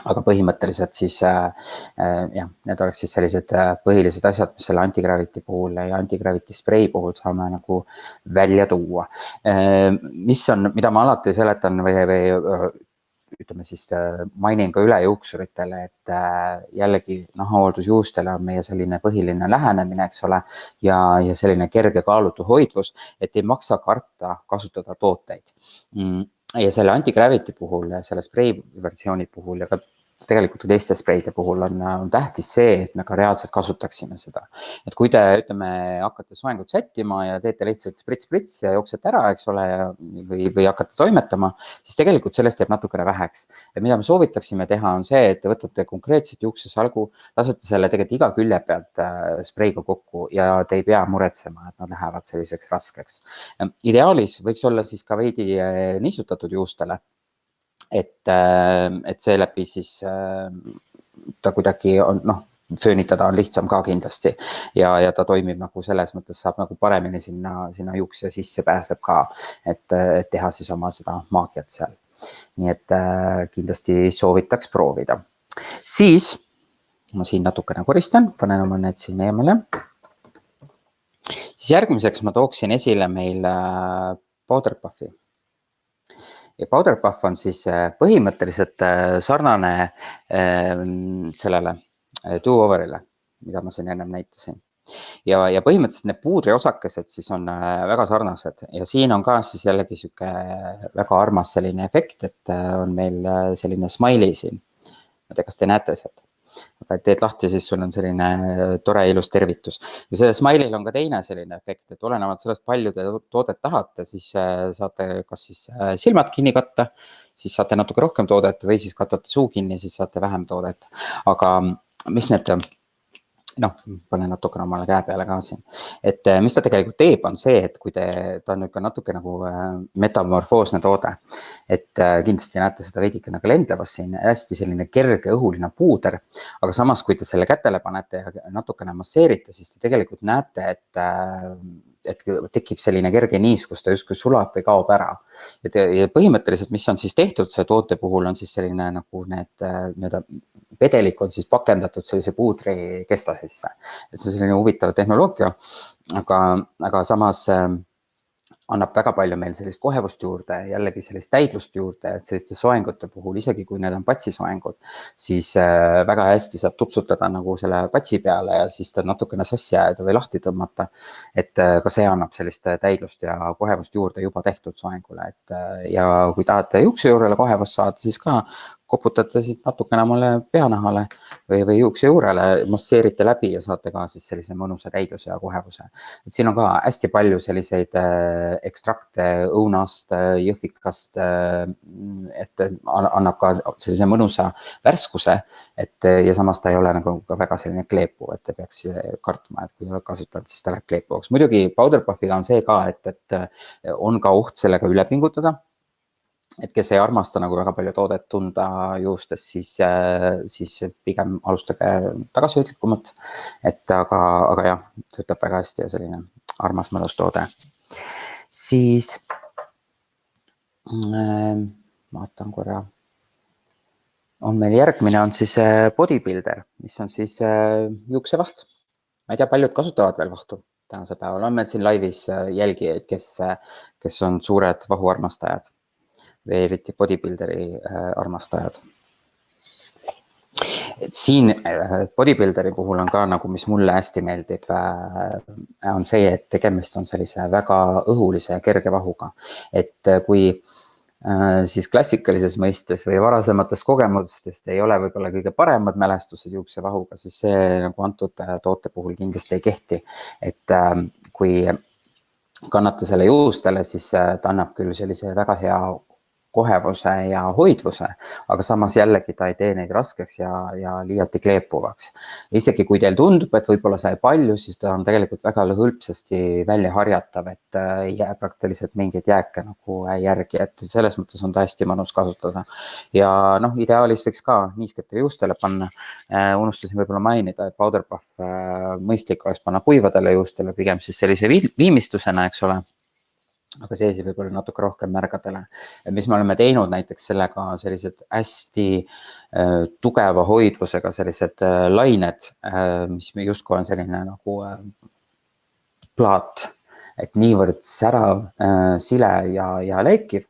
Aga põhimõtteliselt siis need oleks siis sellised põhilised asjad, mis selle anti-gravity puhul ja anti-gravity sprei puhul saame nagu välja tuua. Mida ma alati seletan või ütleme siis mainin ka üle juuksuritele, et jällegi nahahooldusjuustele on meie selline põhiline lähenemine, eks ole, ja selline kerge kaalutu hoidvus, et ei maksa karta kasutada tooteid. Ja selle anti-gravity puhul, selle sprei versiooni puhul ja ka tegelikult teiste spreide puhul on tähtis see, et me ka reaalselt kasutaksime seda. Et kui te, ütleme, hakkate soengut sättima ja teete lihtsalt sprits ja jooksete ära, eks ole, või hakkate toimetama, siis tegelikult sellest jääb natukene väheks. Ja mida me soovitaksime teha on see, et te võtate konkreetselt juuksesalgu, lasete selle tegelikult iga külje pealt spreiga kokku ja te ei pea muretsema, et nad lähevad selliseks raskeks. Ideaalis võiks olla siis ka veidi niisutatud juustele. Et seeläbi siis ta kuidagi on, föönitada on lihtsam ka kindlasti ja ta toimib nagu selles mõttes saab nagu paremini sinna juukse sisse pääseb ka, et teha siis oma seda maagiat seal. Nii et kindlasti soovitaks proovida. Siis ma siin natukene koristan, panen oma need siin eemale. Siis järgmiseks ma tooksin esile meil Powder Puffi. Ja Powder Puff on siis põhimõtteliselt sarnane sellele do-overile, mida ma siin ennem näitasin. Ja põhimõtteliselt need puudriosakesed siis on väga sarnased ja siin on ka siis jällegi siuke väga armas selline efekt, et on meil selline smiley siin. Ma tea, kas te näete sealt? Aga teed lahti, siis sul on selline tore ilus tervitus. Ja see smiley'l on ka teine selline efekt, et olenevalt sellest palju te toodet tahate, siis saate kas siis silmad kinni katta, siis saate natuke rohkem toodet või siis katate suu kinni, siis saate vähem toodet. Aga mis need, noh, panen natukene omale käe peale ka siin, et mis ta tegelikult teeb, on see, et kui ta on ikka natuke nagu metamorfoosne toode, et kindlasti näete seda veidikene ka lendlevas siin, hästi selline kerge õhuline puuder, aga samas, kui te selle kätele panete ja natukene masseerite, siis te tegelikult näete, et tekib selline kerge niis, kus ta justkui sulab või kaob ära. Ja põhimõtteliselt, mis on siis tehtud see toote puhul, on siis selline nagu need nii-öelda vedelik on siis pakendatud sellise puudri kesta sisse. Et see on selline huvitav tehnoloogia, aga samas annab väga palju meil sellist kohevust juurde, jällegi sellist täidlust juurde, et selliste soengute puhul, isegi kui need on patsisoengud, siis väga hästi saab tupsutada nagu selle patsi peale ja siis ta natukene sassi ajada või lahti tõmmata. Et ka see annab sellist täidlust ja kohevust juurde juba tehtud soengule. Ja kui tahate juukse juurele kohevust saada, siis ka koputate siit natukene omale peanahale või juukse juurele, masseerite läbi ja saate ka siis sellise mõnusa täidluse ja kohevuse. Et siin on ka hästi palju selliseid ekstrakte õunast, jõhvikast, et annab ka sellise mõnusa värskuse, ja samas ta ei ole nagu ka väga selline kleepu, et te peaks kartma, et kui oled kasutanud, siis ta läheb kleepuvaks. Muidugi powder puffiga on see ka, et on ka oht sellega üle pingutada. Et kes ei armasta nagu väga palju toodet tunda juustes, siis pigem alustage tagasihoidlikumat. Aga jah, töötab väga hästi ja selline armas mõnus toode. Siis vaatan korra. On meil järgmine on siis bodybuilder, mis on siis juuksevaht. Ma ei tea, paljud kasutavad veel vahtu tänasel päeval. On meil siin laivis jälgijaid, kes on suured vahuarmastajad. Või eriti bodybuilderi armastajad. Et siin bodybuilderi puhul on ka nagu, mis mulle hästi meeldib, on see, et tegemist on sellise väga õhulise ja kerge vahuga. Et kui siis klassikalises mõistes või varasematest kogemustest ei ole võib-olla kõige paremad mälestused juuksevahuga, siis see nagu antud toote puhul kindlasti ei kehti. Et kui kannate selle juustele, siis ta annab küll sellise väga hea kohevuse ja hoidvuse, aga samas jällegi ta ei tee neid raskeks ja liiati kleepuvaks. Isegi kui teil tundub, et võib-olla sai palju, siis ta on tegelikult väga hõlpsasti välja harjatav, et ei jää praktiliselt mingeid jääke nagu järgi, et selles mõttes on ta hästi mõnus kasutada. Ja ideaalis võiks ka niisketele juustele panna. Unustasin võib-olla mainida, et powder puff mõistlik oleks panna kuivadele juustele, pigem siis sellise viimistusena, eks ole. Aga seesi võib-olla natuke rohkem märgadele. Mis me oleme teinud näiteks sellega sellised hästi tugeva hoidvusega sellised lained, mis justkui on selline nagu plaat, et niivõrd särav, sile ja leikiv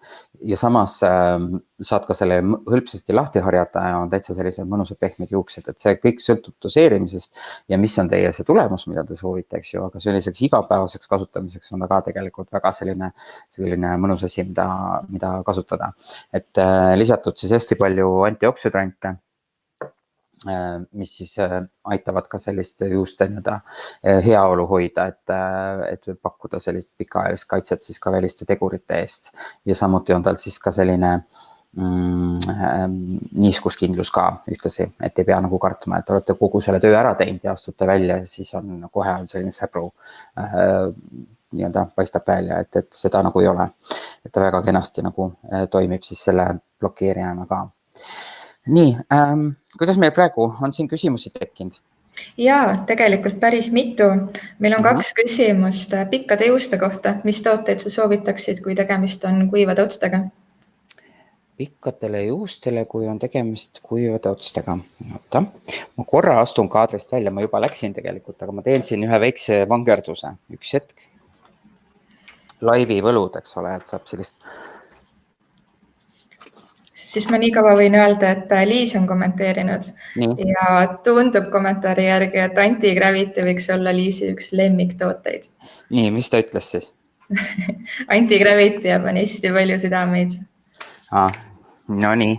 ja samas saad ka selle hõlpsasti lahti harjata ja on täitsa sellised mõnusad pehmed juuksed, et see kõik sõltub doseerimisest ja mis on teie see tulemus, mida te soovite, eks ju, aga selliseks igapäevaseks kasutamiseks on ta ka tegelikult väga selline mõnus asi, mida kasutada. Et lisatud siis hästi palju antioksüdante, mis siis aitavad ka sellist juuste heaolu hoida, et pakkuda sellist pikaajalist kaitset siis ka väliste tegurite eest. Ja samuti on tal siis ka selline niiskuskindlus ka ühtlasi, et ei pea nagu kartma, et olete kogu selle töö ära teinud ja astute välja, siis on kohe selline säbru paistab välja, et seda nagu ei ole. Et ta väga kenasti nagu toimib siis selle blokeerijana ka. Nii, kuidas meil praegu on siin küsimusi tekkinud? Jaa, tegelikult päris mitu. Meil on 2 küsimust pikkade juuste kohta. Mis tooteid sa soovitaksid, kui tegemist on kuivade otstega? Pikkadele juustele, kui on tegemist kuivade otstega. Oota, ma korra astun kaadrist välja, ma juba läksin tegelikult, aga ma teen siin ühe väikse vangerduse. Üks hetk. Laivi võlud, eks ole, et saab sellist... Siis ma nii kaua võin öelda, et Liis on kommenteerinud ja tundub kommentaari järgi, et Anti-Gravity võiks olla Liisi üks lemmiktooteid. Nii, mis ta ütles siis? Anti-Gravity jääb on hästi palju südameid. No nii,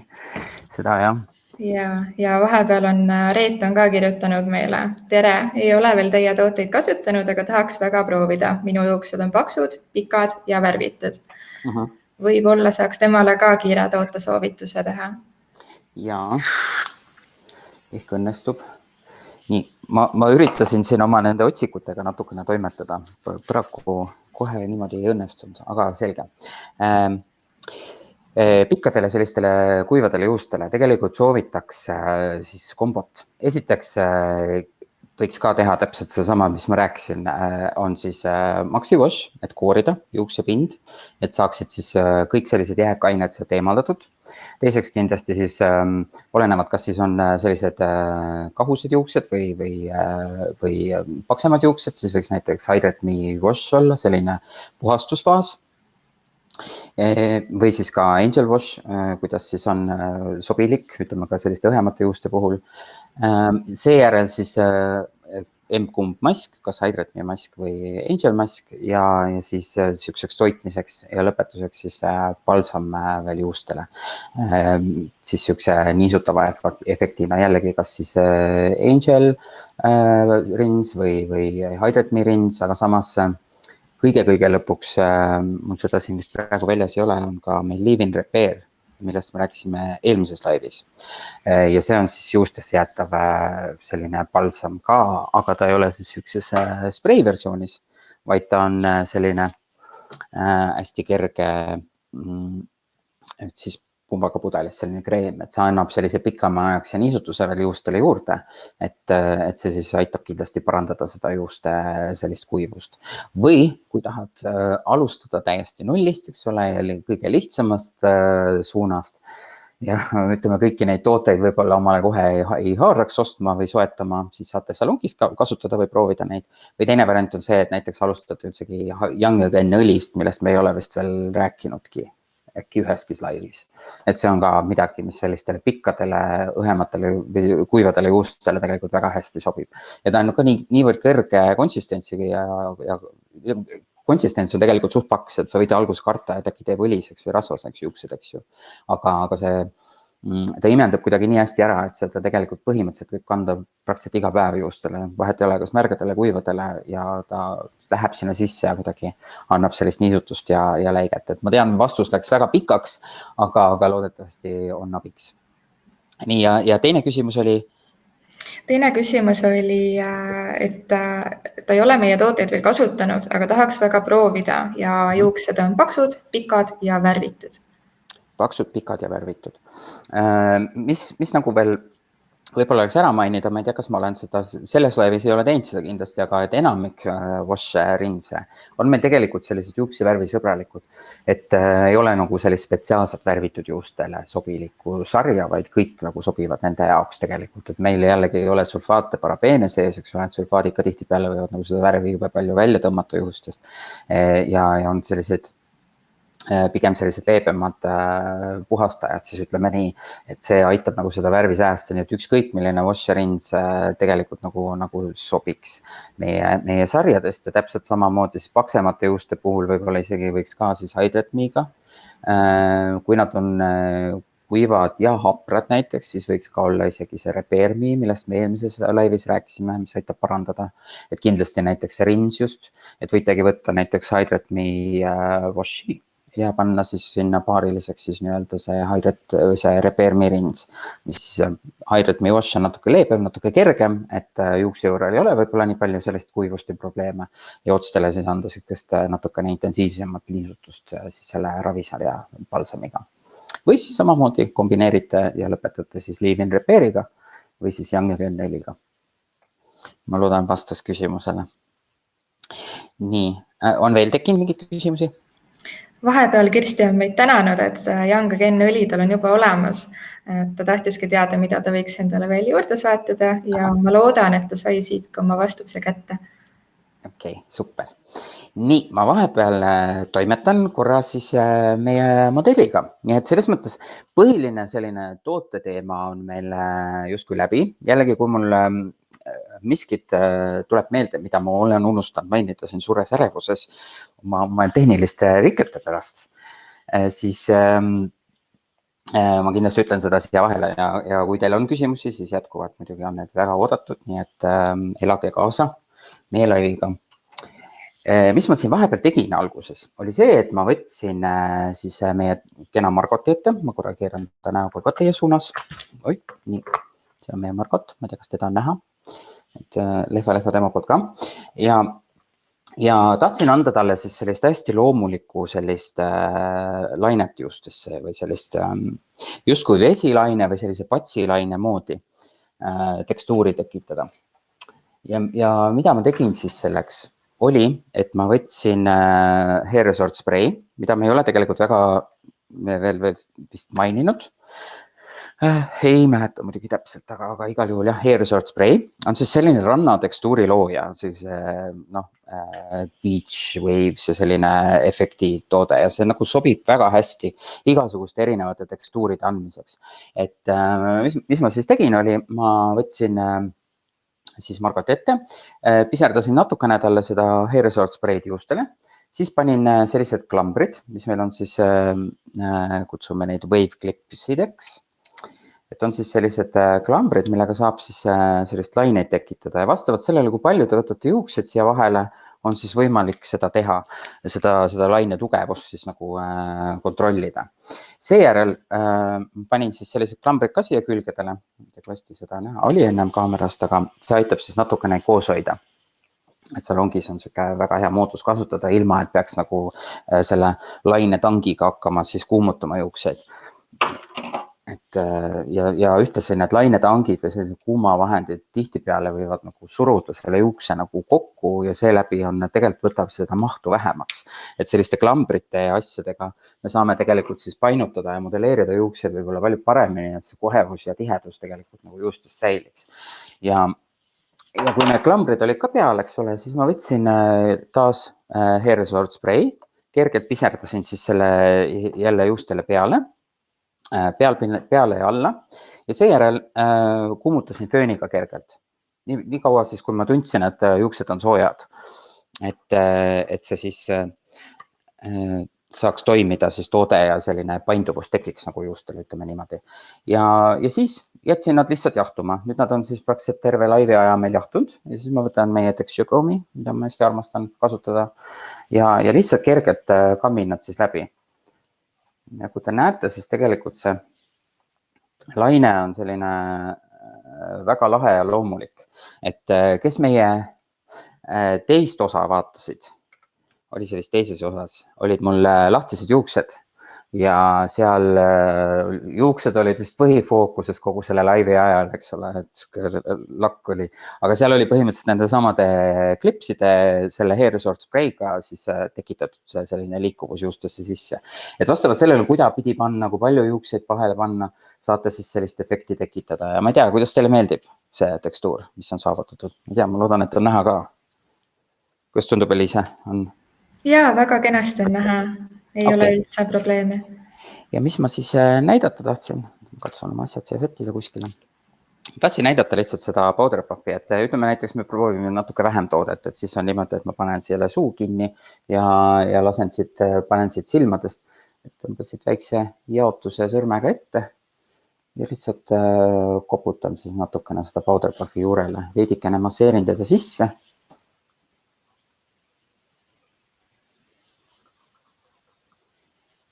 seda jah. Ja vahepeal on Reet on ka kirjutanud meile. Tere, ei ole veel teie tooteid kasutanud, aga tahaks väga proovida. Minu juuksud on paksud, pikad ja värvitud. Võib-olla saaks temale ka kiire toote soovituse teha. Jaa, ehk õnnestub. nii, ma üritasin siin oma nende otsikutega natukene toimetada. Praegu kohe niimoodi ei õnnestunud, aga selge. Pikkadele sellistele kuivadele juustele tegelikult soovitakse siis kombot. Esiteks võiks ka teha täpselt seesama, mis ma rääkisin, on siis Maxi Wash, et koorida juuksepind, et saaksid siis kõik sellised jääkained sealt eemaldatud. Teiseks kindlasti siis olenevad, kas siis on sellised kahused juuksed või paksemad juuksed, siis võiks näiteks Hydrate Me Wash olla selline puhastusfaas. Või siis ka Angel Wash, kuidas siis on sobilik, ütleme ka selliste õhemate juuste puhul. Seejärel siis M-kumb mask, kas Hydrate Me mask või Angel mask ja siis siukseks toitmiseks ja lõpetuseks siis balsam veel juustele. Siis siukse niisutava efektina jällegi, kas siis Angel rins või Hydrate Me rins, aga samas kõige lõpuks, mul seda siin vist praegu väljas ei ole, on ka meil Leave-In Repair, millest me rääkisime eelmises laivis. Ja see on siis juustesse jäetav selline balsam ka, aga ta ei ole siis ükses sprei versioonis, vaid ta on selline hästi kerge siis pumbaga pudelis selline kreem, et see annab sellise pikama ajaks ja niisutuse veel juustele juurde, et see siis aitab kindlasti parandada seda juuste sellist kuivust. Või kui tahad alustada täiesti nullist, eks ole, kõige lihtsamast suunast ja ütleme kõiki neid tooteid võib-olla omale kohe ei haaraks ostma või soetama, siis saate salongis kasutada või proovida neid. Või teine variant on see, et näiteks alustate üldsegi Young Again õlist, millest me ei ole vist veel rääkinudki. Äkki üheski laivis. Et see on ka midagi, mis sellistele pikkadele, õhematele või kuivadele juustele tegelikult väga hästi sobib. Ja ta on ka niivõrd kõrge konsistentsiga ja konsistents on tegelikult suht paks, et sa võid alguses karta, et äkki teeb õliseks või rasvaseks juuksed, eks ju. Aga ta imendab kuidagi nii hästi ära, et seda tegelikult põhimõtteliselt võib kanda praktiliselt iga päev juustele, vahet ei ole kas märgadele, kuivadele ja ta läheb sinna sisse ja kuidagi annab sellist niisutust ja läiget. Et ma tean, vastus läks väga pikaks, aga loodetavasti on abiks. Nii, ja teine küsimus oli? Teine küsimus oli, et ta ei ole meie tooteid veel kasutanud, aga tahaks väga proovida ja juuksed on paksud, pikad ja värvitud. Paksud, pikad ja värvitud. Mis nagu veel võib-olla oleks ära mainida, ma ei tea, kas ma olen seda selles laivis ei ole teinud seda kindlasti, aga et enamik wash rinse on meil tegelikult sellised juuksi värvisõbralikud, et ei ole nagu sellist spetsiaalselt värvitud juustele sobilikku sarja, vaid kõik nagu sobivad nende jaoks tegelikult, et meil jällegi ei ole sulfaate, parabeene sees, eks ole, et sulfaadid ka tihtipeale võivad nagu seda värvi jube palju välja tõmmata juustest ja on sellised pigem sellised leebemad puhastajad, siis ütleme nii, et see aitab nagu seda värvi säästa, nii et ükskõik milline wash rins tegelikult nagu sobiks meie sarjadest ja täpselt samamoodi siis paksemate juuste puhul võib-olla isegi võiks ka siis Hydrate Me'ga. Kui nad on kuivad ja haprad näiteks, siis võiks ka olla isegi see Repair Me, millest me eelmises laivis rääkisime, mis aitab parandada. Et kindlasti näiteks see rins just, et võitegi võtta näiteks Hydrate Me washi ja panna siis sinna paariliseks siis nii-öelda see Repair Me rins, mis siis Hydrate Me wash on natuke leebem, natuke kergem, et juukse juurel ei ole võib-olla nii palju sellist kuivust ja probleeme ja otstele siis anda sellist natukene intensiivsemat liisutust siis selle ravisarja balsamiga. Või siis samamoodi kombineerite ja lõpetate siis Leave-In Repairiga või siis Young Again 4-ga. Ma loodan vastas küsimusele. Nii, on veel tekkinud mingeid küsimusi? Vahepeal Kirsti on meid tänanud, et Young Again õli tal on juba olemas. Ta tahtiski teada, mida ta võiks endale veel juurde soetada ja ma loodan, et ta sai siit ka oma vastuse kätte. Okei, super. Nii, ma vahepeal toimetan korra siis meie modelliga. Nii et selles mõttes põhiline selline tooteteema on meil justkui läbi. Jällegi, kui mul miskit tuleb meelde, mida ma olen unustanud mainida siin suures ärevuses oma tehniliste rikete pärast, siis ma kindlasti ütlen seda siia vahele ja kui teil on küsimusi, siis jätkuvalt muidugi on need väga oodatud, nii et elage kaasa meie laiviga. Mis ma siin vahepeal tegin alguses, oli see, et ma võtsin siis meie kena Margoti ette, ma korra keeran ta näoga ka teie suunas. Oi, nii, see on meie Margot, ma ei tea, kas teda on näha. et lehva tema poolt ka ja tahtsin anda talle siis sellist hästi loomulikku sellist lainet juustesse või sellist justkui vesilaine või sellise patsilaine moodi tekstuuri tekitada. Ja mida ma tegin siis selleks oli, et ma võtsin Hair Resort Spray, mida me ei ole tegelikult väga veel vist maininud. Ei mäleta muidugi täpselt, aga igal juhul jah, Hair Resort Spray on siis selline ranna tekstuuri looja, siis beach waves ja selline efekti toode ja see nagu sobib väga hästi igasuguste erinevate tekstuuride andmiseks. Et mis ma siis tegin oli, ma võtsin siis Margot ette, piserdasin natukene talle seda Hair Resort Spray'd juustele, siis panin sellised klambrid, mis meil on siis, kutsume neid wave clipsideks. Et on siis sellised klambrid, millega saab siis sellist laineid tekitada ja vastavalt sellele, kui palju te võtate juuksed siia vahele, on siis võimalik seda teha, seda laine tugevust siis nagu kontrollida. Seejärel panin siis sellised klambrid ka siia külgedele, kui hästi seda näha oli ennem kaamerast, aga see aitab siis natukene koos hoida. Et seal ongi, see on selline väga hea moodus kasutada, ilma et peaks nagu selle laine tangiga hakkama siis kuumutama juukseid. Et ja ühtlasi need lainetangid või sellised kuumavahendid tihtipeale võivad nagu suruda selle juukse nagu kokku ja seeläbi on tegelikult võtab seda mahtu vähemaks. Et selliste klambrite ja asjadega me saame tegelikult siis painutada ja modelleerida juukseid võib-olla palju paremini, et see kohevus ja tihedus tegelikult nagu juustes säiliks. Ja kui need klambrid olid ka peal, eks ole, siis ma võtsin taas Hair Resort Spray, kergelt piserdasin siis selle jälle juustele peale ja alla ja seejärel kuumutasin fööniga kergelt. Nii kaua siis, kui ma tundsin, et juuksed on soojad, et see siis saaks toimida siis toode ja selline painduvus tekiks nagu juustel, ütleme niimoodi. Ja siis jätsin nad lihtsalt jahtuma. Nüüd nad on siis praktiliselt terve laivi aja meil jahtunud ja siis ma võtan meie Texture Combi, mida ma hästi armastan kasutada ja lihtsalt kergelt kammin nad siis läbi. Ja kui te näete, siis tegelikult see laine on selline väga lahe ja loomulik. Et kes meie teist osa vaatasid, oli see vist teises osas, olid mul lahtised juuksed ja seal juuksed olid vist põhifookuses kogu selle laivi ajal, eks ole, et lakk oli. Aga seal oli põhimõtteliselt nende samade klipside selle Hair Resort Spray'ga siis tekitatud selline liikuvus juustesse sisse. Et vastavalt sellele, kuida pidi panna, kui palju juukseid vahele panna, saate siis sellist efekti tekitada. Ja ma ei tea, kuidas teile meeldib see tekstuur, mis on saavutatud. Ma ei tea, ma loodan, et on näha ka. Kuidas tundub, Eliise? Jaa, väga kenasti on näha. Ei ole üldse probleemi. Ja mis ma siis näidata tahtsin? Katsun oma asjad siia settida kuskile. Tahtsin näidata lihtsalt seda powder puffi, et ütleme näiteks me proovime natuke vähem toodet, et siis on niimoodi, et ma panen siia suu kinni ja panen siit silmadest, et tõmbasid väikse jaotuse sõrmega ette ja lihtsalt koputan siis natukene seda powder puffi juurele. Veidikene masseerin teda sisse.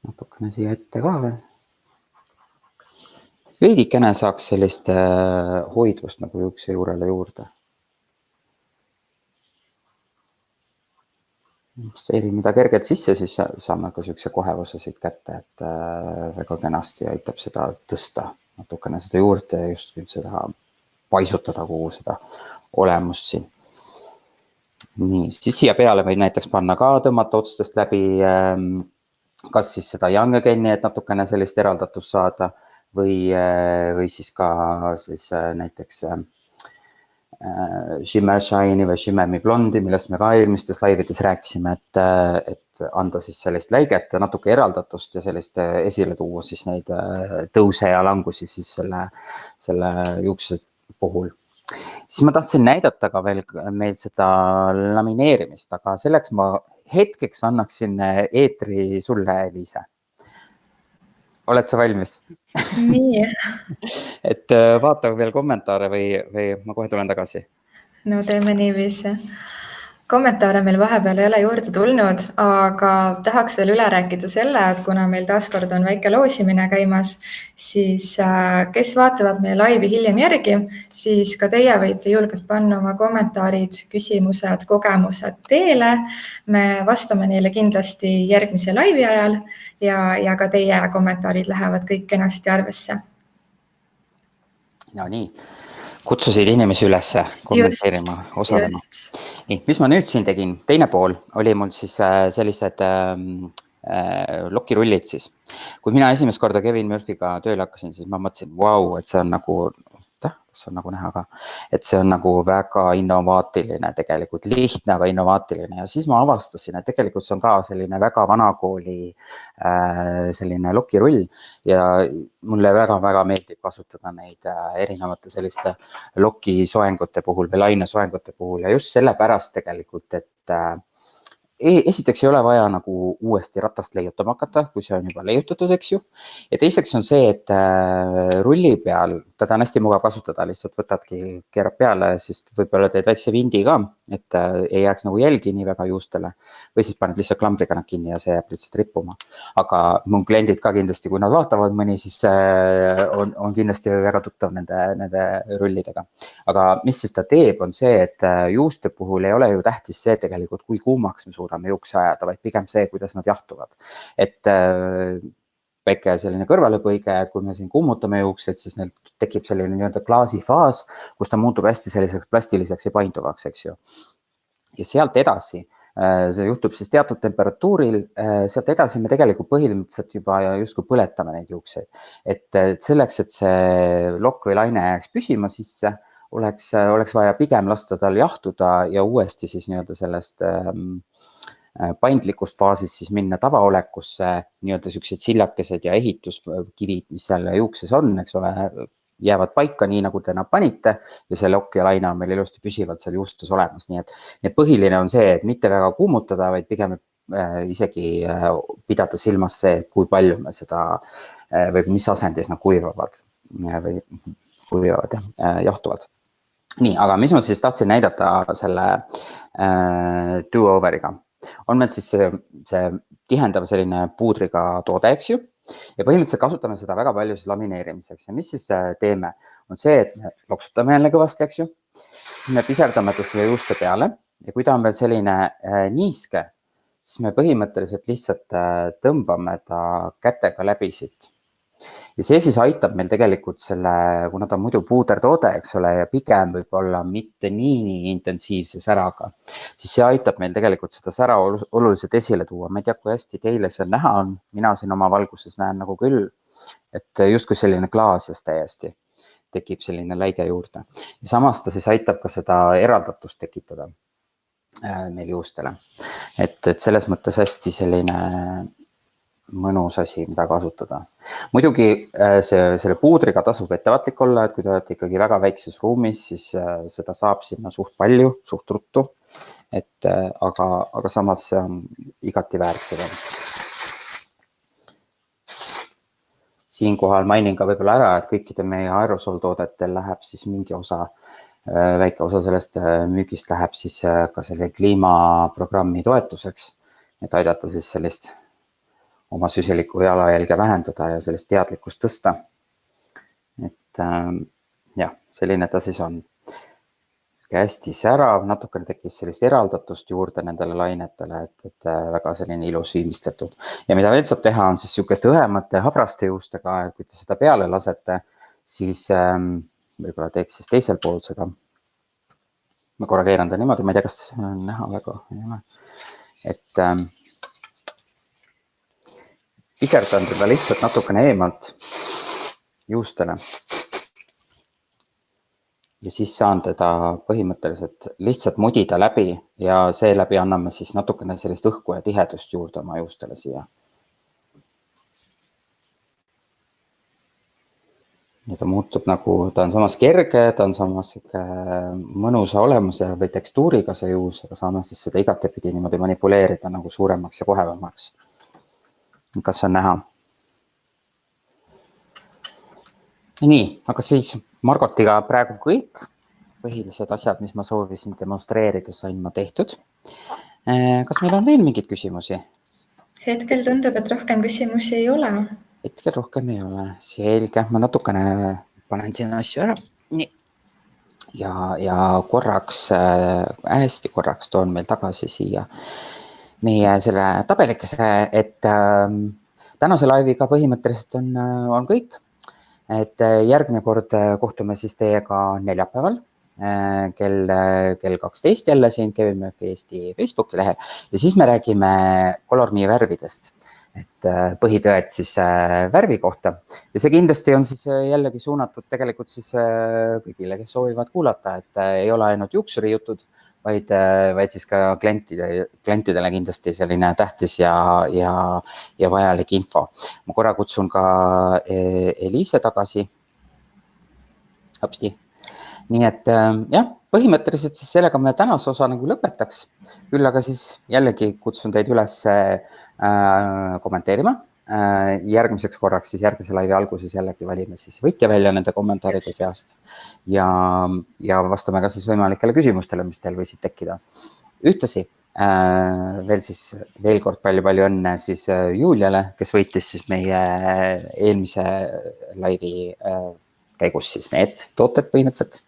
Natukene siia ette ka veel. Veidikene saaks sellist hoidvust nagu juukse juurele juurde. Masseerin mida kergelt sisse, siis saame ka sellise kohevuse siit kätte, et väga kenasti aitab seda tõsta natukene seda juurde ja just seda paisutada kogu seda olemust siin. Nii, siis siia peale võib näiteks panna ka tõmmata otstest läbi kas siis seda Young Againi, et natukene sellist eraldatust saada või siis ka siis näiteks Shimmer Shine'i või Shimmer Me Blonde'i, millest me ka eelmistes laivides rääkisime, et anda siis sellist läiget ja natuke eraldatust ja sellist esile tuua siis neid tõuse ja langusi siis selle juukse puhul. Siis ma tahtsin näidata ka veel meil seda lamineerimist, aga selleks ma hetkeks annaksin eetri sulle, Eliise. Oled sa valmis? Nii. Et vaata veel kommentaare või ma kohe tulen tagasi. No teeme niiviisi. Kommentaare meil vahepeal ei ole juurde tulnud, aga tahaks veel üle rääkida selle, et kuna meil taaskord on väike loosimine käimas, siis kes vaatavad meie laivi hiljem järgi, siis ka teie võite julgelt panna oma kommentaarid, küsimused, kogemused teele. Me vastame neile kindlasti järgmise laivi ajal ja ka teie kommentaarid lähevad kõik kenasti arvesse. No nii, kutsusid inimesi üles kommenteerima, osalema. Nii, mis ma nüüd siin tegin? Teine pool oli mul siis sellised lokirullid siis. Kui mina esimest korda Kevin Murphy'ga tööle hakkasin, siis ma mõtlesin, vau, et see on nagu, see on nagu näha ka, et see on nagu väga innovaatiline tegelikult, lihtne, aga innovaatiline. Ja siis ma avastasin, et tegelikult see on ka selline väga vanakooli selline lokirull ja mulle väga meeldib kasutada neid erinevate selliste lokisoengute puhul või lainesoengute puhul ja just sellepärast tegelikult, et esiteks ei ole vaja nagu uuesti ratast leiutama hakata, kui see on juba leiutatud, eks ju. Ja teiseks on see, et rulli peal, teda on hästi mugav kasutada, lihtsalt võtadki, keerab peale, siis võib-olla teed väikse vindi ka, et ei jääks nagu jälgi nii väga juustele. Või siis paned lihtsalt klambriga nad kinni ja see jääb lihtsalt rippuma. Aga mu kliendid ka kindlasti, kui nad vaatavad mõni, siis on kindlasti väga tuttav nende rullidega. Aga mis siis ta teeb, on see, et juuste puhul ei ole ju tähtis see tegelikult, kui kuumaks me suudame juukse ajada, vaid pigem see, kuidas nad jahtuvad. Et väike selline kõrvalepõige, kui me siin kuumutame juuksed, siis neil tekib selline nii-öelda klaasifaas, kus ta muutub hästi selliseks plastiliseks ja painduvaks, eks ju. Ja sealt edasi, see juhtub siis teatud temperatuuril, sealt edasi me tegelikult põhimõtteliselt juba justkui põletame neid juukseid. Et selleks, et see lokk või laine jääks püsima sisse, oleks vaja pigem lasta tal jahtuda ja uuesti siis nii-öelda sellest paindlikust faasist siis minna tavaolekusse, nii-öelda sellised sillakesed ja ehituskivid, mis seal juukses on, eks ole, jäävad paika nii, nagu te nad panite ja see lokk ja laine on meil ilusti püsivalt seal juustes olemas. Nii et põhiline on see, et mitte väga kuumutada, vaid pigem isegi pidada silmas see, kui palju me seda või mis asendis nad kuivavad või kuivavad ja jahtuvad. Nii, aga mis ma siis tahtsin näidata selle do-overiga? On meil siis see tihendav selline puudriga toode, eks ju, ja põhimõtteliselt kasutame seda väga palju siis lamineerimiseks ja mis siis teeme, on see, et me loksutame jälle kõvasti, eks ju, me piserdame ta selle juuste peale ja kui ta on veel selline niiske, siis me põhimõtteliselt lihtsalt tõmbame ta kätega läbi siit. Ja see siis aitab meil tegelikult selle, kuna ta on muidu puudertoode, eks ole, ja pigem võib-olla mitte nii intensiivse säraga, siis see aitab meil tegelikult seda sära oluliselt esile tuua. Ma ei tea, kui hästi teile see näha on, mina siin oma valguses näen nagu küll, et justkui selline klaasias täiesti tekib selline läige juurde. Ja samas ta siis aitab ka seda eraldatust tekitada meil juustele. Et selles mõttes hästi selline mõnus asi, mida kasutada. Muidugi selle puudriga tasub ettevaatlik olla, et kui te olete ikkagi väga väikses ruumis, siis seda saab sinna suht palju, suht ruttu, aga samas see on igati väärt seda. Siinkohal mainin ka võib-olla ära, et kõikide meie aerosoltoodetel läheb siis mingi osa, väike osa sellest müügist läheb siis ka selle kliimaprogrammi toetuseks, et aidata siis sellist oma süsiliku jalajälge vähendada ja sellist teadlikkust tõsta. Et jah, selline ta siis on. Hästi särav, natukene tekkis sellist eraldatust juurde nendele lainetele, et väga selline ilus viimistletud. Ja mida veel saab teha, on siis niisugust õhemate habraste juustega, et kui te seda peale lasete, siis võib-olla teeks siis teisel pool seda. Ma korrigeeran ta niimoodi, ma ei tea, kas on näha väga, ei ole. Et piserdan teda lihtsalt natukene eemalt juustele ja siis saan teda põhimõtteliselt lihtsalt mudida läbi ja seeläbi anname siis natukene sellist õhku ja tihedust juurde oma juustele siia. Ja ta muutub nagu, ta on samas kerge, ta on samas mõnusa olemuse või tekstuuriga see juus, aga saame siis seda igatepidi niimoodi manipuleerida nagu suuremaks ja kohevamaks. Kas on näha? Nii, aga siis Margotiga praegu kõik. põhilised asjad, mis ma soovisin demonstreerida, sain ma tehtud. Kas meil on veel mingeid küsimusi? Hetkel tundub, et rohkem küsimusi ei ole. Hetkel rohkem ei ole. Selge, ma natukene panen siin asju ära. Nii. Ja korraks, hästi korraks toon meil tagasi siia meie selle tabelikese, et tänase laiviga põhimõtteliselt on kõik. Et järgmine kord kohtume siis teiega neljapäeval kell 12 jälle siin Kevin Murphy Eesti Facebooki lehel ja siis me räägime Color Me värvidest, et põhitõed siis värvi kohta ja see kindlasti on siis jällegi suunatud tegelikult siis kõigile, kes soovivad kuulata, et ei ole ainult juuksuri jutud, vaid siis ka klientidele kindlasti selline tähtis ja vajalik info. Ma korra kutsun ka Eliise tagasi. Hopsti. Nii et jah, põhimõtteliselt siis sellega me tänase osa nagu lõpetaks. Küll aga siis jällegi kutsun teid üles kommenteerima. Järgmiseks korraks siis järgmise laivi alguses jällegi valime siis võitja välja nende kommentaaride seast ja vastame ka siis võimalikele küsimustele, mis teil võisid tekkida. Ühtlasi veel kord palju õnne siis Juliale, kes võitis siis meie eelmise laivi käigus siis need tooted põhimõtteliselt.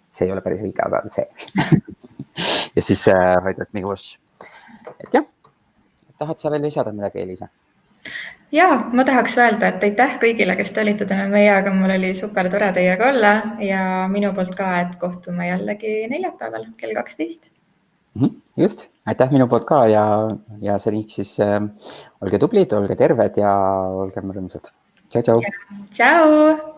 See ei ole päris õige, aga see. Ja siis Vaidret Miguš. Et jah, tahad sa veel lisada midagi, Eliise? Jaa, ma tahaks öelda, et aitäh kõigile, kes te olite täna meiega. Mul oli super tore teiega olla ja minu poolt ka, et kohtume jällegi neljapäeval kell 12. Just, aitäh minu poolt ka ja seniks siis olge tublid, olge terved ja olge rõõmsad. Tšau, tšau. Tšau!